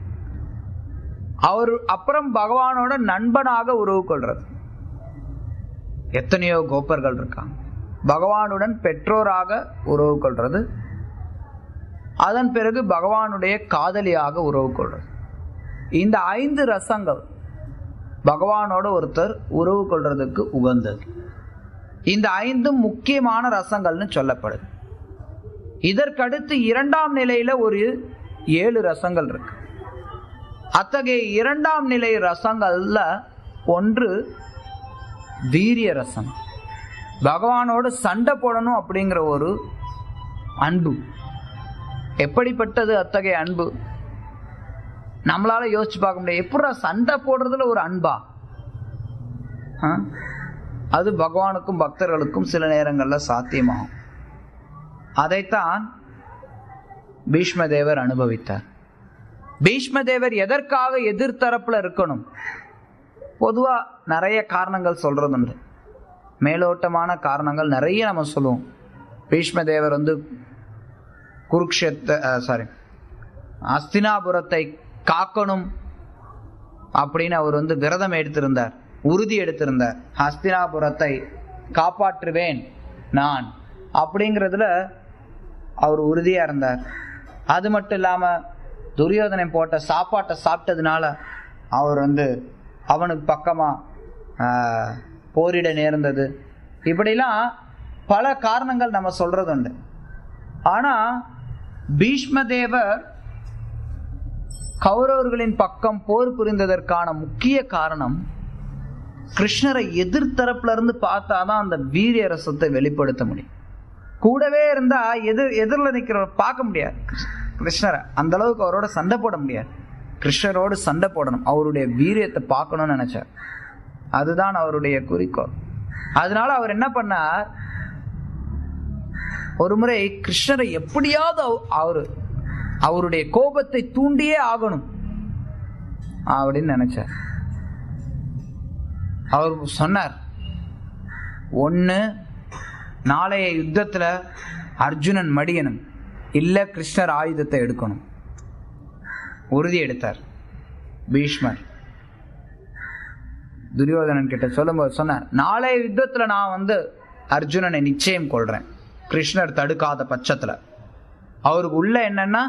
அவர் அப்புறம் பகவானோட நண்பனாக உறவு கொள்றது, எத்தனையோ கோப்பர்கள் இருக்காங்க. பகவானுடன் பெற்றோராக உறவு கொள்றது, அதன் பிறகு பகவானுடைய காதலியாக உறவு கொள்றது. இந்த 5 ரசங்கள் பகவானோட ஒருத்தர் உறவு கொள்றதுக்கு உகந்தது. இந்த 5 முக்கியமான ரசங்கள்னு சொல்லப்படுது. இதற்கடுத்து 2ஆம் நிலையில ஒரு 7 ரசங்கள் இருக்கு. அத்தகைய 2ஆம் நிலை ரசங்கள்ல ஒன்று வீரிய ரசம். பகவானோடு சண்டை போடணும் அப்படிங்கிற ஒரு அன்பு. எப்படிப்பட்டது அத்தகைய அன்பு? நம்மளால யோசிச்சு பார்க்க முடியாது. எப்படா சண்டை போடுறதுல ஒரு அன்பா? அது பகவானுக்கும் பக்தர்களுக்கும் சில நேரங்கள்ல சாத்தியமாகும். அதைத்தான் பீஷ்மதேவர் அனுபவித்தார். பீஷ்மதேவர் எதற்காக எதிர்த்தரப்புல இருக்கணும்? பொதுவா நிறைய காரணங்கள் சொல்றதுண்டு, மேலோட்டமான காரணங்கள் நிறைய நம்ம சொல்லுவோம். பீஷ்மதேவர் அஸ்தினாபுரத்தை காக்கணும் அப்படின்னு அவர் விரதம் எடுத்திருந்தார், உறுதி எடுத்திருந்தார். ஹஸ்தினாபுரத்தை காப்பாற்றுவேன் நான் அப்படிங்கிறதுல அவர் உறுதியா இருந்தார். அது மட்டும் இல்லாம துரியோதனை போட்ட சாப்பாட்டை சாப்பிட்டதுனால அவர் அவனுக்கு பக்கமா போரிட நேர்ந்தது. இப்படிலாம் பல காரணங்கள் நம்ம சொல்றது உண்டு. ஆனா பீஷ்மதேவர் கௌரவர்களின் பக்கம் போர் புரிந்ததற்கான முக்கிய காரணம், கிருஷ்ணரை எதிர்த்தரப்புல இருந்து பார்த்தாதான் அந்த வீரிய ரசத்தை வெளிப்படுத்த முடியும். கூடவே இருந்தா எதிரில் நிற்கிறவர் பார்க்க முடியாது. கிருஷ்ணரை அந்த அளவுக்கு அவரோட சண்டை போட முடியாது. கிருஷ்ணரோடு சண்டை போடணும், அவருடைய வீரியத்தை பார்க்கணும்னு நினைச்சார். அதுதான் அவருடைய குறிக்கோள். அதனால அவர் என்ன பண்ணார், ஒரு முறை கிருஷ்ணரை எப்படியாவது அவருடைய கோபத்தை தூண்டியே ஆகணும் அப்படின்னு நினைச்சார். அவர் சொன்னார், ஒன்று நாளைய யுத்தத்துல அர்ஜுனன் மடியணும், இல்ல கிருஷ்ணர் ஆயுதத்தை எடுக்கணும். உறுதி எடுத்தார் பீஷ்மர். துரியோதனன் கிட்ட சொல்லும்போது சொன்னார், நாளைய யுத்தத்துல நான் அர்ஜுனனை நிச்சயம் கொள்றேன், கிருஷ்ணர் தடுக்காத பட்சத்துல. அவருக்கு உள்ள என்னன்னா,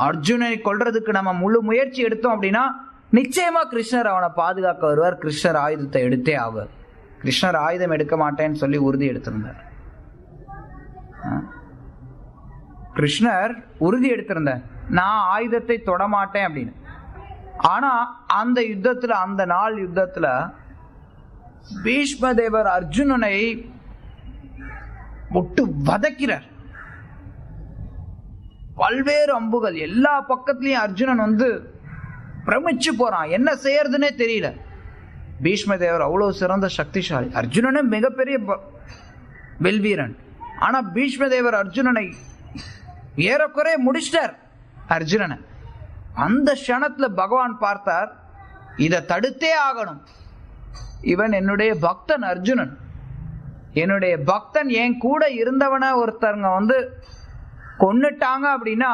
அர்ஜுனனை கொல்றதுக்கு நம்ம முழு முயற்சி எடுத்தோம் அப்படின்னா நிச்சயமா கிருஷ்ணர் அவனை பாதுகாக்க வருவார், கிருஷ்ணர் ஆயுதத்தை எடுத்தே ஆவார். கிருஷ்ணர் ஆயுதம் எடுக்க மாட்டேன்னு சொல்லி உறுதி எடுத்திருந்தார். கிருஷ்ணர் உறுதி எடுத்திருந்தார், நான் ஆயுதத்தை தொடமாட்டேன் அப்படின்னு. ஆனா அந்த யுத்தத்துல, அந்த நாள் யுத்தத்துல பீஷ்மதேவர் அர்ஜுனனை விட்டு வதக்கிறார். பல்வேறு அம்புகள் எல்லா பக்கத்திலையும். அர்ஜுனன் பிரமிச்சு போறான், என்ன செய்யறதுன்னே தெரியல. பீஷ்மதேவர் அவ்வளவு சிறந்த சக்திசாலி, அர்ஜுனனே மிகப்பெரிய வெல்வீரன். ஆனா பீஷ்மதேவர் அர்ஜுனனை ஏறக்குறைய முடிச்சிட்டார். அர்ஜுனனை. அந்த க்ஷணத்துல பகவான் பார்த்தார், இதை தடுத்தே ஆகணும். இவன் என்னுடைய பக்தன் அர்ஜுனன், என்னுடைய பக்தன், என் கூட இருந்தவனை ஒருத்தவங்க கொன்னுட்டாங்க அப்படின்னா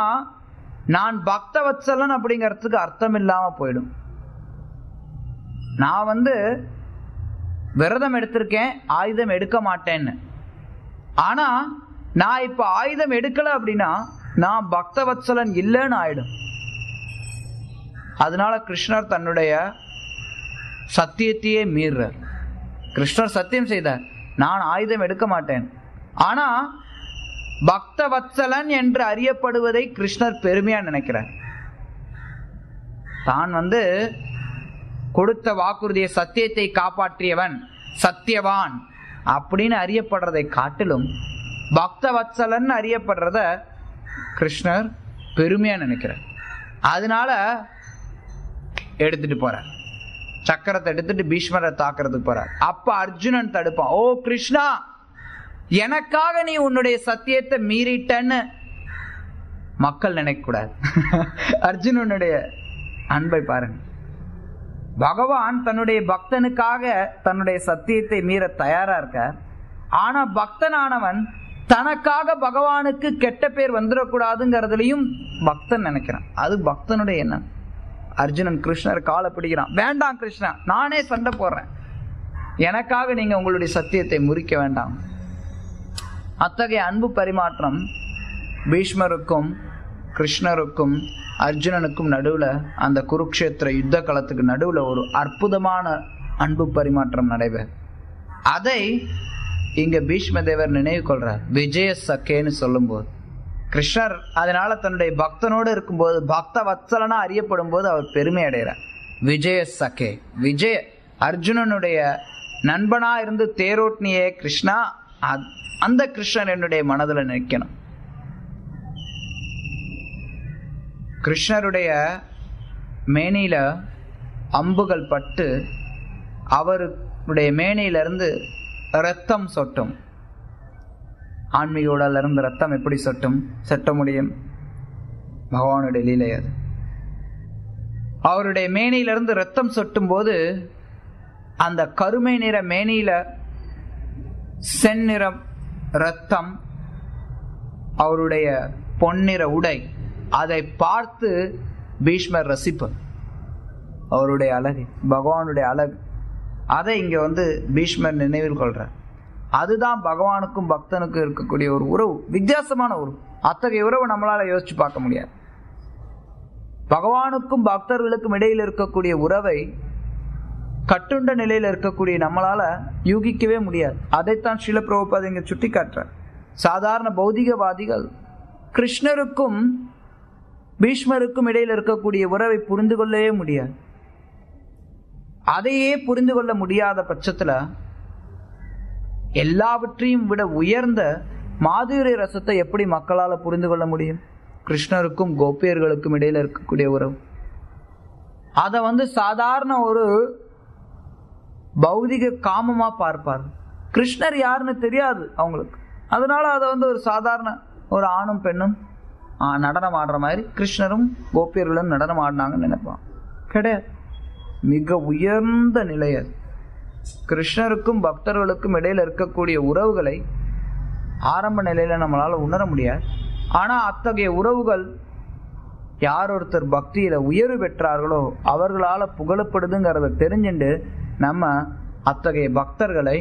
நான் பக்தவத்சலன் அப்படிங்கிறதுக்கு அர்த்தம் இல்லாம போயிடும். நான் விரதம் எடுத்திருக்கேன், ஆயுதம் எடுக்க மாட்டேன்னு. ஆனா நான் இப்ப ஆயுதம் எடுக்கல அப்படின்னா நான் பக்தவத்சலன் இல்லைன்னு ஆயிடும். அதனால கிருஷ்ணர் தன்னுடைய சத்தியத்தையே மீறார். கிருஷ்ணர் சத்தியம் செய்தார், நான் ஆயுதம் எடுக்க மாட்டேன். ஆனா பக்தவத்சலன் என்று அறியப்படுவதை கிருஷ்ணர் பெருமையா நினைக்கிறார். தான் கொடுத்த வாக்குறுதியை, சத்தியத்தை காப்பாற்றியவன், சத்தியவான் அப்படின்னு அறியப்படுறதை காட்டிலும் பக்தவத்சலன் அறியப்படுறத கிருஷ்ணர் பெருமையா நினைக்கிறார். அதனால எடுத்துட்டு போறார், சக்கரத்தை எடுத்துட்டு பீஷ்மரை தாக்குறதுக்கு போறார். அப்ப அர்ஜுனன் தடுப்பான். ஓ கிருஷ்ணா, எனக்காக நீ உன்னுடைய சத்தியத்தை மீறிட்டன்னு மக்கள் நினைக்க கூடாது. அர்ஜுனனுடைய அன்பை பாருங்க. பகவான் தன்னுடைய பக்தனுக்காக தன்னுடைய சத்தியத்தை மீற தயாரா இருக்கார். ஆனா பக்தனானவன் தனக்காக பகவானுக்கு கெட்ட பேர் வந்துடக்கூடாதுங்கிறதுலையும் பக்தன் நினைக்கிறான். அது பக்தனுடைய எண்ணம். அர்ஜுனன் கிருஷ்ணர் காலை பிடிக்கிறான். வேண்டாம் கிருஷ்ணா, நானே சண்டை போடுறேன், எனக்காக நீங்க உங்களுடைய சத்தியத்தை முறிக்க வேண்டாம். அத்தகைய அன்பு பரிமாற்றம் பீஷ்மருக்கும் கிருஷ்ணருக்கும் அர்ஜுனனுக்கும் நடுவுல, அந்த குருக்ஷேத்திர யுத்த களத்துக்கு நடுவுல ஒரு அற்புதமான அன்பு பரிமாற்றம் நடைபெறும். அதை இங்க பீஷ்ம தேவர் நினைவு கொள்றார். விஜய சக்கேன்னு சொல்லும் போது கிருஷ்ணர் அதனால தன்னுடைய பக்தனோடு இருக்கும்போது, பக்த வத்சலனா அறியப்படும் போது அவர் பெருமை அடைகிறார். விஜய சக்கே, விஜய அர்ஜுனனுடைய நண்பனா இருந்து தேரோட்னியே கிருஷ்ணா, அந்த கிருஷ்ணன் என்னுடைய மனதில் நிற்கணும். கிருஷ்ணருடைய மேனியில அம்புகள் பட்டு அவருடைய மேனியிலிருந்து ரத்தம் சொட்டும். ஆன்மீக உடல்ல இருந்து ரத்தம் எப்படி சொட்ட முடியும்? பகவானுடைய லீலை அது. அவருடைய மேனியிலிருந்து ரத்தம் சொட்டும் போது அந்த கருமை நிற மேனியில செந்நிறம் ரத்தம், அவருடைய பொன்னிற உடை, அதை பார்த்து பீஷ்மர் ரசிப்பார். அவருடைய அழகு, பகவானுடைய அழகு, அதை இங்க பீஷ்மர் நினைவில் கொள்றார். அதுதான் பகவானுக்கும் பக்தனுக்கும் இருக்கக்கூடிய ஒரு உறவு, வித்தியாசமான உறவு. அத்தகைய உறவு நம்மளால யோசிச்சு பார்க்க முடியாது. பகவானுக்கும் பக்தர்களுக்கும் இடையில் இருக்கக்கூடிய உறவை கட்டுண்ட நிலையில் இருக்கக்கூடிய நம்மளால யூகிக்கவே முடியாது. அதைத்தான் ஸ்ரீல பிரபுபாத் இங்க சுட்டி காட்டுறார். சாதாரண பௌதிகவாதிகள் கிருஷ்ணருக்கும் பீஷ்மருக்கும் இடையில் இருக்கக்கூடிய உறவை புரிந்து கொள்ளவே முடியாது. அதையே புரிந்து கொள்ள முடியாத பட்சத்துல எல்லாவற்றையும் விட உயர்ந்த மாதுரிய ரசத்தை எப்படி மக்களால புரிந்து கொள்ள முடியும்? கிருஷ்ணருக்கும் கோபியர்களுக்கும் இடையில இருக்கக்கூடிய உறவு, அதை சாதாரண ஒரு பௌதிக காமமா பார்ப்பார். கிருஷ்ணர் யாருன்னு தெரியாது அவங்களுக்கு. அதனால அதை ஒரு சாதாரண ஒரு ஆணும் பெண்ணும் நடனம் ஆடுற மாதிரி கிருஷ்ணரும் கோபியர்களும் நடனம் ஆடினாங்கன்னு நினைப்பான். கிடையாது. மிக உயர்ந்த நிலை அது. கிருஷ்ணருக்கும் பக்தர்களுக்கும் இடையில இருக்கக்கூடிய உறவுகளை ஆரம்ப நிலையில நம்மளால உணர முடியாது. ஆனா அத்தகைய உறவுகள் யார் ஒருத்தர் பக்தியில உயர்வு பெற்றார்களோ அவர்களால புகழப்படுதுங்கிறத தெரிஞ்சுண்டு நம்ம அத்தகைய பக்தர்களை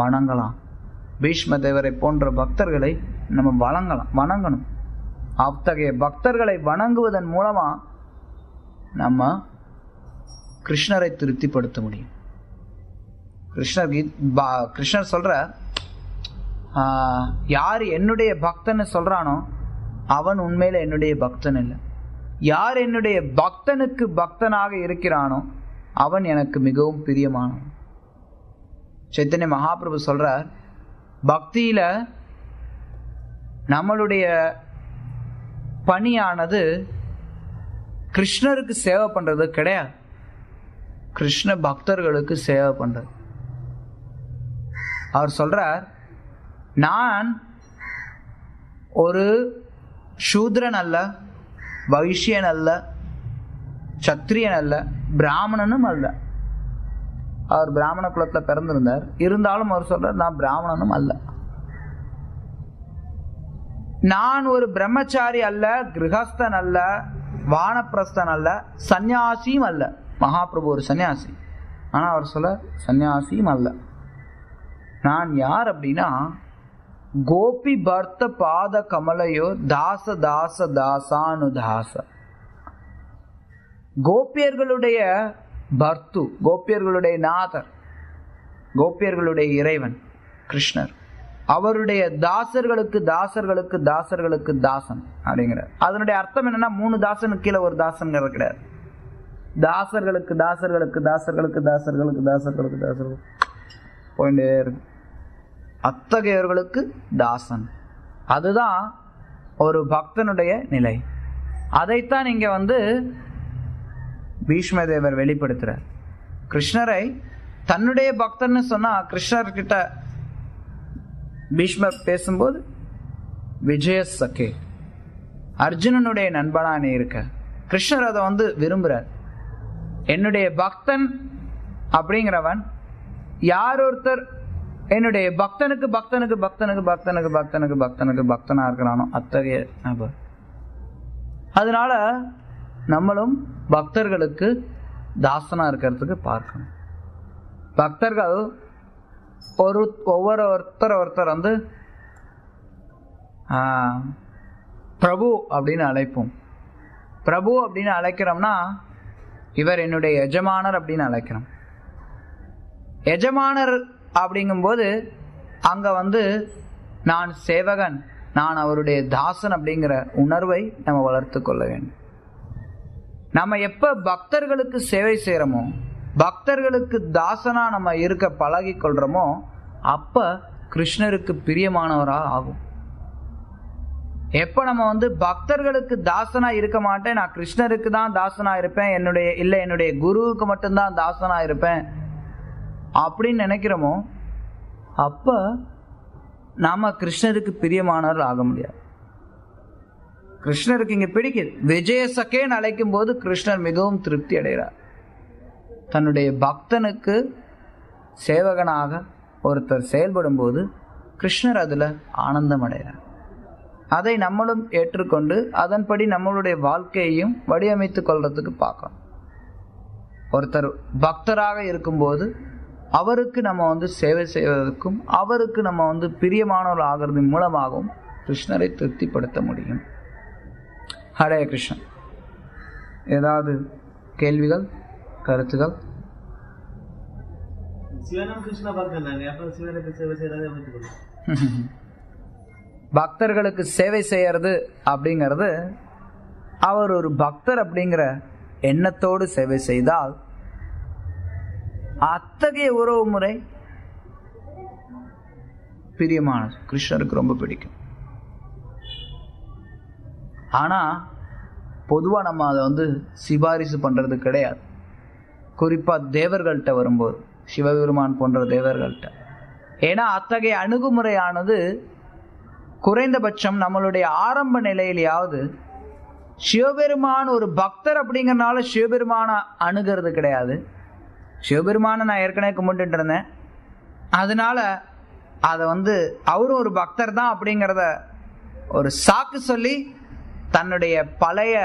வணங்கலாம். பீஷ்ம தேவரை போன்ற பக்தர்களை நம்ம வணங்கணும். அத்தகைய பக்தர்களை வணங்குவதன் மூலமா நம்ம கிருஷ்ணரை திருப்திப்படுத்த முடியும். கிருஷ்ணர் சொல்ற, யார் என்னுடைய பக்தன்னு சொல்றானோ அவன் உண்மையில என்னுடைய பக்தன் இல்லை. யார் என்னுடைய பக்தனுக்கு பக்தனாக இருக்கிறானோ அவன் எனக்கு மிகவும் பிரியமானவன். சைத்தன்ய மகாபிரபு சொல்றார், பக்தியில நம்மளுடைய பணியானது கிருஷ்ணருக்கு சேவை பண்றது கிடையாது, கிருஷ்ண பக்தர்களுக்கு சேவை பண்றது. அவர் சொல்றார், நான் ஒரு சூத்ரன் அல்ல, வைஷ்யன் அல்ல, சத்திரியன் அல்ல, பிராமணனும் அல்ல. அவர் பிராமண குலத்துல பிறந்திருந்தார். இருந்தாலும் அவர் சொல்றார், நான் பிராமணனும் அல்ல, நான் ஒரு பிரம்மச்சாரி அல்ல, கிரகஸ்தன் அல்ல, வானப்பிரஸ்தன் அல்ல, சந்நியாசியும் அல்ல. மகாபிரபு ஒரு சன்னியாசி, ஆனா அவர் சொல்ல சன்னியாசியும் அல்ல. நான் யார் அப்படின்னா, கோபி பர்த்த பாத கமலையோ தாச தாச தாசானுதாச. கோபியர்களுடைய பர்த்து, கோபியர்களுடைய நாதர், கோபியர்களுடைய இறைவன் கிருஷ்ணர், அவருடைய தாசர்களுக்கு தாசர்களுக்கு தாசர்களுக்கு தாசன் அப்படிங்கிறார். அதனுடைய அர்த்தம் என்னன்னா, 3 தாசனுக்கு கீழே ஒரு தாசன்கிறது கிடையாது. தாசர்களுக்கு தாசர்களுக்கு தாசர்களுக்கு தாசர்களுக்கு தாசர்களுக்கு தாசர்கள் போயிட்டே இருக்கு. அத்தகையவர்களுக்கு தாசன். அதுதான் ஒரு பக்தனுடைய நிலை. அதைத்தான் இங்க பீஷ்ம தேவர் வெளிப்படுத்துறார். கிருஷ்ணரை தன்னுடைய பக்தன்னு சொன்னா, கிருஷ்ணர்கிட்ட பீஷ்மர் பேசும்போது விஜய சகே, அர்ஜுனனுடைய நண்பனா நீ இருக்க. கிருஷ்ணர் அதை விரும்புறார். என்னுடைய பக்தன் அப்படிங்கிறவன் யார் ஒருத்தர் என்னுடைய பக்தனுக்கு பக்தனுக்கு பக்தனுக்கு பக்தனுக்கு பக்தனுக்கு பக்தனுக்கு பக்தனா இருக்கிறானோ அத்தகைய நபர். அதனால நம்மளும் பக்தர்களுக்கு தாசனா இருக்கிறதுக்கு பார்க்கணும். பக்தர்கள் ஒருத்தர் பிரபு அப்படின்னு அழைப்போம். பிரபு அப்படின்னு அழைக்கிறோம்னா, இவர் என்னுடைய எஜமானர் அப்படின்னு அழைக்கிறோம். எஜமானர் அப்படிங்கும்போது அங்க நான் சேவகன், நான் அவருடைய தாசன் அப்படிங்கிற உணர்வை நம்ம வளர்த்து கொள்ள வேண்டும். நம்ம எப்ப பக்தர்களுக்கு சேவை செய்யறோமோ, பக்தர்களுக்கு தாசனா நம்ம இருக்க பழகி கொள்றோமோ, அப்ப கிருஷ்ணருக்கு பிரியமானவரா ஆகும். எப்ப நம்ம பக்தர்களுக்கு தாசனா இருக்க மாட்டேன், நான் கிருஷ்ணருக்கு தான் தாசனா இருப்பேன், என்னுடைய குருவுக்கு மட்டும்தான் தாசனா இருப்பேன் அப்படின்னு நினைக்கிறோமோ, அப்ப நாம கிருஷ்ணருக்கு பிரியமானவர்கள் ஆக முடியாது. கிருஷ்ணருக்கு இங்க பிடிக்குது. விஜய சகேன்னு அழைக்கும் போது கிருஷ்ணர் மிகவும் திருப்தி அடைகிறார். தன்னுடைய பக்தனுக்கு சேவகனாக ஒருத்தர் செயல்படும் போது கிருஷ்ணர் அதுல ஆனந்தம் அடைகிறார். அதை நம்மளும் ஏற்றுக்கொண்டு அதன்படி நம்மளுடைய வாழ்க்கையையும் வடிவமைத்துக் கொள்றதுக்கு பார்க்கணும். ஒருத்தர் பக்தராக இருக்கும்போது அவருக்கு நம்ம சேவை செய்வதற்கும் அவருக்கு நம்ம பிரியமானவர்கள் ஆகிறதன் மூலமாகவும் கிருஷ்ணரை திருப்திப்படுத்த முடியும். ஹரே கிருஷ்ணன். ஏதாவது கேள்விகள், கருத்துகள்? பக்தர்களுக்கு சேவை செய்யறது அப்படிங்கிறது, அவர் ஒரு பக்தர் அப்படிங்கிற எண்ணத்தோடு சேவை செய்தால் அத்தகைய உறவு முறை பிரியமானது, கிருஷ்ணருக்கு ரொம்ப பிடிக்கும். ஆனா பொதுவா நம்ம அதை சிபாரிசு பண்றது கிடையாது. குறிப்பா தேவர்கள்ட்ட வரும்போது, சிவபெருமான் போன்ற தேவர்கள்ட்ட. ஏன்னா அத்தகைய அணுகுமுறையானது குறைந்தபட்சம் நம்மளுடைய ஆரம்ப நிலையிலேயாவது சிவபெருமான் ஒரு பக்தர் அப்படிங்கறதுனால சிவபெருமான அணுகிறது கிடையாது. சிவபெருமான நான் ஏற்கனவே கும்பிட்டு இருந்தேன், அதனால அதை அவரும் ஒரு பக்தர் தான் அப்படிங்கிறத ஒரு சாக்கு சொல்லி தன்னுடைய பழைய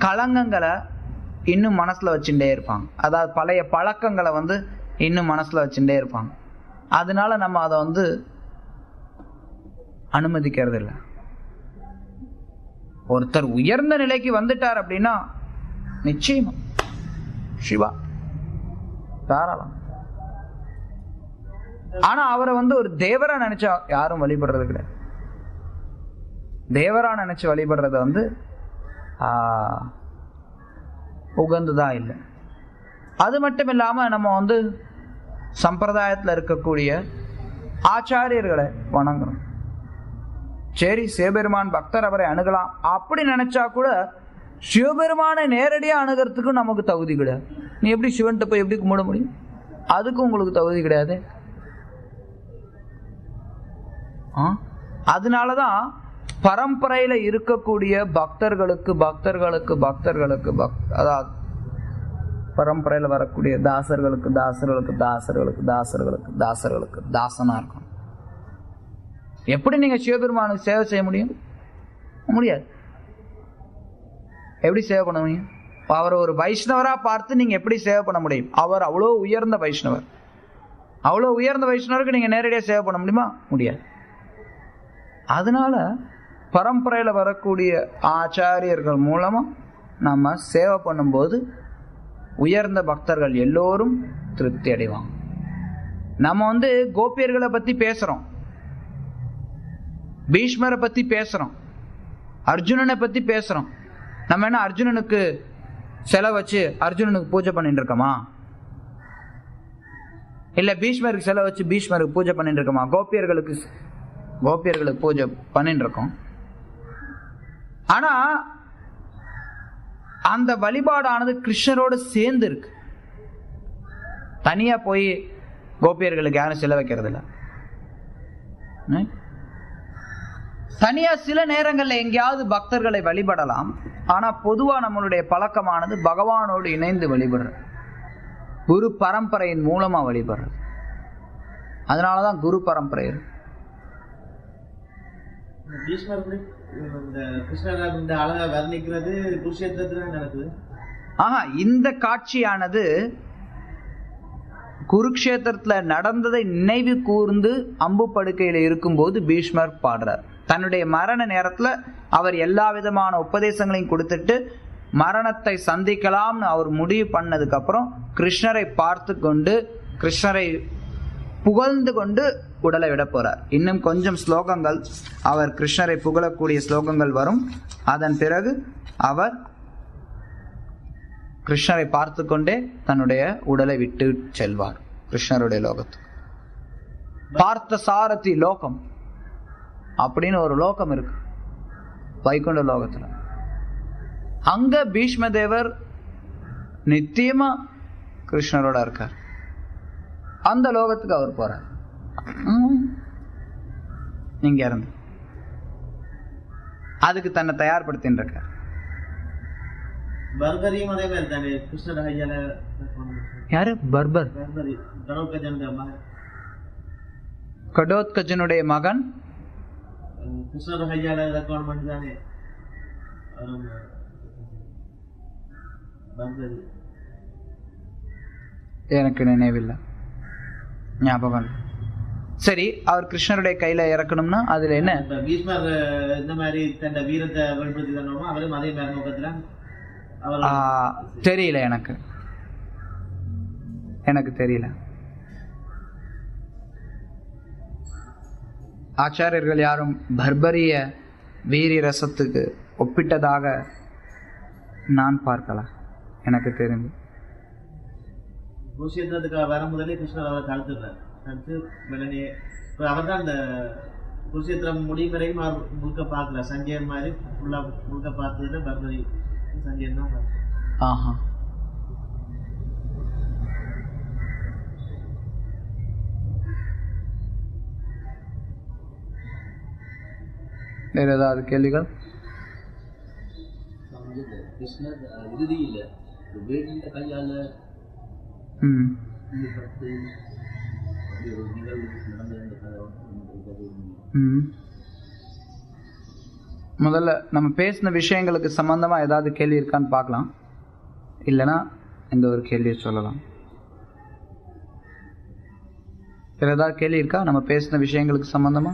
களங்கங்களை இன்னும் மனசுல வச்சுட்டே இருப்பாங்க. அதாவது பழைய பழக்கங்களை இன்னும் மனசுல வச்சுட்டே இருப்பாங்க. அதனால நம்ம அதை அனுமதிக்கிறது இல்லை. ஒருத்தர் உயர்ந்த நிலைக்கு வந்துட்டார் அப்படின்னா நிச்சயமா சிவா தாராளம். ஆனா அவரை ஒரு தேவரா நினைச்சா யாரும் வழிபடுறது கிடையாது. தேவரா நினைச்சு வழிபடுறது உகந்துதான் இல்லை. அது மட்டும் இல்லாம நம்ம சம்பிரதாயத்துல இருக்கக்கூடிய ஆச்சாரியர்களை வணங்குறோம். சரி, சிவபெருமான் பக்தர், அவரை அணுகலாம் அப்படி நினைச்சா கூட சிவபெருமானை நேரடியா அணுகிறதுக்கு நமக்கு தகுதி கிடையாது. நீ எப்படி சிவன்கிட்ட போய் எப்படி கும்பிட முடியும்? அதுக்கும் உங்களுக்கு தகுதி கிடையாது. அதனாலதான் பரம்பரையில இருக்கக்கூடிய பக்தர்களுக்கு பக்தர்களுக்கு பக்தர்களுக்கு அதாவது பரம்பரையில வரக்கூடிய தாசர்களுக்கு தாசர்களுக்கு தாசர்களுக்கு தாசர்களுக்கு தாசர்களுக்கு தாசனா இருக்கும். எப்படி நீங்க சிவபெருமானுக்கு சேவை செய்ய முடியும்? முடியாது. எப்படி சேவை பண்ண முடியும்? அவரை ஒரு வைஷ்ணவரா பார்த்து நீங்க எப்படி சேவை பண்ண முடியும்? அவர் அவ்வளோ உயர்ந்த வைஷ்ணவர். அவ்வளோ உயர்ந்த வைஷ்ணவருக்கு நீங்க நேரடியாக சேவை பண்ண முடியுமா? முடியாது. அதனால பரம்பரையில் வரக்கூடிய ஆச்சாரியர்கள் மூலமா நம்ம சேவை பண்ணும்போது உயர்ந்த பக்தர்கள் எல்லோரும் திருப்தி அடைவாங்க. நம்ம கோபியர்களை பத்தி பேசுறோம், பீஷ்மரை பத்தி பேசுறோம், அர்ஜுனனை பத்தி பேசுறோம். நம்ம என்ன அர்ஜுனனுக்கு செலவு வச்சு அர்ஜுனனுக்கு பூஜை பண்ணிட்டு இருக்கோமா? இல்ல பீஷ்மருக்கு செலவு வச்சு பீஷ்மருக்கு பூஜை பண்ணிட்டு இருக்கோமா? கோபியர்களுக்கு பூஜை பண்ணிட்டு இருக்கோம். ஆனா அந்த வழிபாடானது கிருஷ்ணரோடு சேர்ந்து இருக்கு. தனியா போய் கோபியர்களுக்கு யாரும் செலவு வைக்கிறது இல்லை. தனியா சில நேரங்களில் எங்கேயாவது பக்தர்களை வழிபடலாம். ஆனா பொதுவா நம்மளுடைய பழக்கமானது பகவானோடு இணைந்து வழிபடுற, குரு பரம்பரையின் மூலமா வழிபடுறது. அதனாலதான் குரு பரம்பரை. இந்த காட்சியானது குருக்ஷேத்திரத்துல நடந்ததை நினைவு கூர்ந்து அம்பு படுக்கையில இருக்கும்போது பீஷ்மர் பாடுறார். தன்னுடைய மரண நேரத்துல அவர் எல்லா விதமான உபதேசங்களையும் கொடுத்துட்டு மரணத்தை சந்திக்கலாம்னு அவர் முடிவு பண்ணதுக்கு அப்புறம் கிருஷ்ணரை பார்த்து கொண்டு கிருஷ்ணரை புகழ்ந்து கொண்டு உடலை விட போறார். இன்னும் கொஞ்சம் ஸ்லோகங்கள் அவர் கிருஷ்ணரை புகழக்கூடிய ஸ்லோகங்கள் வரும். அதன் பிறகு அவர் கிருஷ்ணரை பார்த்து கொண்டே தன்னுடைய உடலை விட்டு செல்வார் கிருஷ்ணருடைய லோகத்துக்கு. பார்த்த சாரதி லோகம் அப்படின்னு ஒரு லோகம் இருக்கு வைகுண்ட லோகத்துல. அங்க பீஷ்ம தேவர் நித்தியமா கிருஷ்ணரோட இருக்கார். அந்த லோகத்துக்கு அவர் போறார். நீங்க இருந்து அதுக்கு தன்னை தயார்படுத்தின்னு இருக்கார். யாரு? பர்பர் கடோத்கஜனுடைய மகன். எனக்கு நினைவில்லை, ஞாபகம். சரி, அவர் கிருஷ்ணருடைய கையில இறக்கணும்னா அதுல என்ன? பீஷ்மர் இந்த மாதிரி தன்னுடைய வீரத்தை வெளிப்படுத்தி தரணுமோ அவரும் அதே மாதிரி நோக்கத்துல தெரியல. எனக்கு தெரியல. ஆச்சாரியர்கள் யாரும் பர்பரிய வீரி ரசத்துக்கு ஒப்பிட்டதாக நான் பார்க்கல. எனக்கு தெரிந்து குருஷேத்திரத்துக்கு வர முதலே கிருஷ்ணர் அவரை தடுத்துடுறார். தடுத்து உடனே அவர் தான் அந்த குருஷேத்திரம் முடியும் வரைக்கும் அவர் முழுக்க பார்க்கல. சஞ்சயன் மாதிரி ஃபுல்லா முழுக்க பார்த்ததுல பர்பரி சஞ்சயன் தான். ஆஹா. வேற ஏதாவது கேள்விகள்? கிருஷ்ணர் இறுதியில் வேடிந்த கையால முதல்ல நம்ம பேசின விஷயங்களுக்கு சம்பந்தமா ஏதாவது கேள்வி இருக்கான்னு பார்க்கலாம். இல்லைன்னா இந்த ஒரு கேள்வியை சொல்லலாம். வேற ஏதாவது கேள்வி இருக்கா நம்ம பேசின விஷயங்களுக்கு சம்பந்தமா?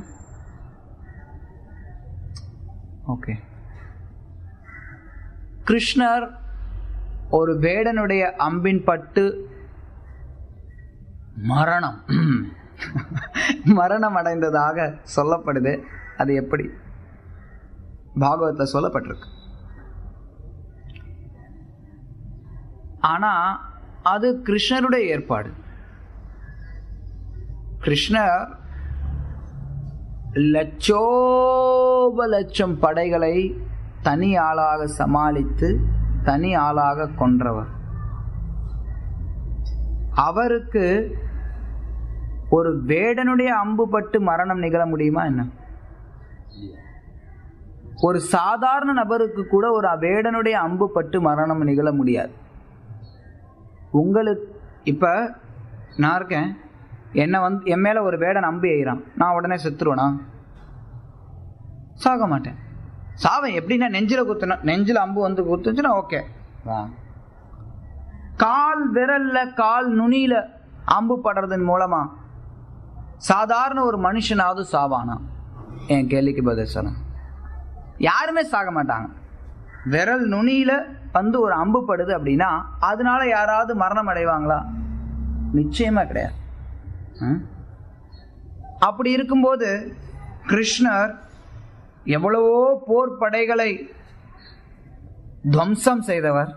ஓகே. கிருஷ்ணர் ஒரு வேடனுடைய அம்பின் பட்டு மரணம் அடைந்ததாக சொல்லப்படுது. அது எப்படி? பாகவதத்துல சொல்லப்பட்டிருக்கு. ஆனா அது கிருஷ்ணருடைய ஏற்பாடு. கிருஷ்ணர் லட்சம் படைகளை தனி ஆளாக சமாளித்து தனி ஆளாக கொன்றவர். அவருக்கு ஒரு வேடனுடைய அம்பு பட்டு மரணம் நிகழ முடியுமா என்ன? ஒரு சாதாரண நபருக்கு கூட ஒரு வேடனுடைய அம்பு பட்டு மரணம் நிகழ முடியாது. உங்களுக்கு இப்போ நான் இருக்கேன், என்னை என் மேலே ஒரு வேடன் அம்பு எய்கிறான், நான் உடனே செத்துருவேனா? சாக மாட்டேன். சாவேன் எப்படின்னா நெஞ்சில் குத்துனா, நெஞ்சில் அம்பு வந்து குத்துச்சுன்னா ஓகே. கால் விரல்ல கால் நுனியில அம்பு படுறதன் மூலமா சாதாரண ஒரு மனுஷனாவது சாவானா? என் கேள்விக்கு பதில் சொல்ல. யாருமே சாக மாட்டாங்க. விரல் நுனியில வந்து ஒரு அம்பு படுது அப்படின்னா அதனால யாராவது மரணம் அடைவாங்களா? நிச்சயமா கிடையாது. அப்படி இருக்கும்போது கிருஷ்ணர் எவ்வளவோ போர் படைகளை துவம்சம் செய்தவர்.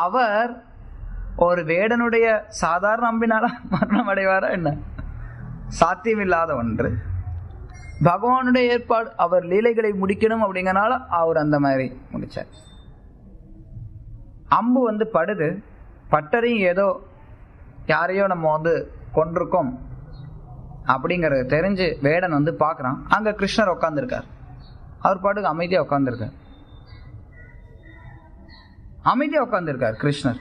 அவர் ஒரு வேடனுடைய சாதாரண அம்பினால மரணம் அடைவாரா என்ன? சாத்தியமில்லாத ஒன்று. பகவானுடைய ஏற்பாடு, அவர் லீலைகளை முடிக்கணும் அப்படிங்கறனால அவர் அந்த மாதிரி முடிச்சார். அம்பு வந்து படுது, பட்டரையும் ஏதோ யாரையோ நம்ம வந்து கொண்டிருக்கோம் அப்படிங்கறது தெரிஞ்சு வேடன் வந்து பார்க்குறான். அங்க கிருஷ்ணர் உட்காந்துருக்கார். அவர் பாட்டுக்கு அமைதியா உட்காந்துருக்கார். அமைதியா உட்காந்துருக்கார் கிருஷ்ணர்.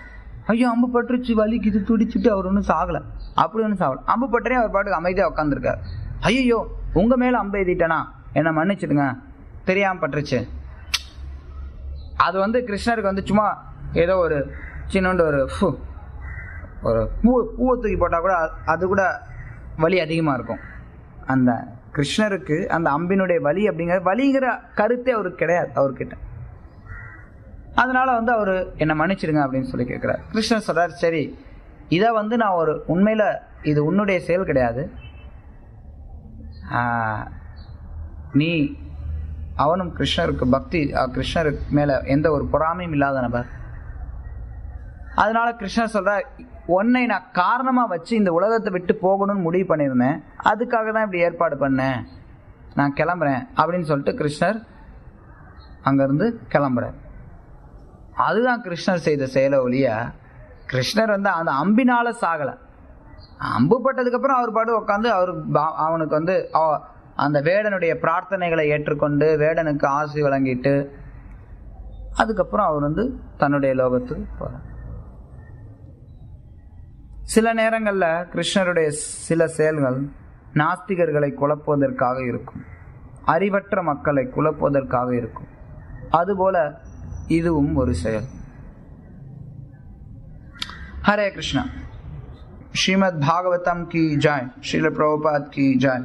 ஐயோ அம்பு பட்டுருச்சு, வலிக்குது, துடிச்சுட்டு அவர் ஒன்றும் சாகலை, அப்படி ஒன்றும் சாகலை. அம்பு பட்டரே அவர் பாட்டுக்கு அமைதியா உட்காந்துருக்கார். ஐயோ உங்க மேல அம்பு எழுதிட்டேனா, என்னை மன்னிச்சிடுங்க, தெரியாம பட்டுருச்சு. அது வந்து கிருஷ்ணருக்கு வந்து சும்மா ஏதோ ஒரு சின்னோண்டு ஒரு பூவை தூக்கி போட்டால் கூட அது கூட வலி அதிகமாக இருக்கும். அந்த கிருஷ்ணருக்கு அந்த அம்பினுடைய வலி வலிங்கிற கருத்தே அவருக்கு கிடையாது அவர்கிட்ட. அதனால வந்து அவர் என்னை மன்னிச்சிடுங்க அப்படின்னு சொல்லி கேட்குறாரு. கிருஷ்ணர் சொல்றாரு, சரி இதை வந்து நான் ஒரு உண்மையில இது உன்னுடைய செயல் கிடையாது, நீ அவனும் கிருஷ்ணருக்கு பக்தி, கிருஷ்ணருக்கு மேல எந்த ஒரு பொறாமையும் இல்லாத நபர். அதனால கிருஷ்ணர் சொல்ற, உன்னை நான் காரணமா வச்சு இந்த உலகத்தை விட்டு போகணும்னு முடிவு பண்ணியிருந்தேன், அதுக்காக தான் இப்படி ஏற்பாடு பண்ணேன், நான் கிளம்புறேன் அப்படின்னு சொல்லிட்டு கிருஷ்ணர் அங்கிருந்து கிளம்புறார். அதுதான் கிருஷ்ணர் செய்த செயலை ஒழிய கிருஷ்ணர் வந்து அந்த அம்பினால சாகலை. அம்பு பட்டதுக்கு அப்புறம் அவர் பாட்டு உட்காந்து அவனுக்கு வந்து அந்த வேடனுடைய பிரார்த்தனைகளை ஏற்றுக்கொண்டு வேடனுக்கு ஆசி வழங்கிட்டு அதுக்கப்புறம் அவர் வந்து தன்னுடைய லோகத்துக்கு போறார். சில நேரங்கள்ல கிருஷ்ணருடைய சில செயல்கள் நாஸ்திகர்களை குழப்புவதற்காக இருக்கும், அறிவற்ற மக்களை குழப்புவதற்காக இருக்கும். அதுபோல இதுவும் ஒரு செயல். ஹரே கிருஷ்ணா. श्रीमद् भागवतम की जय, श्रील प्रभुपाद की जय.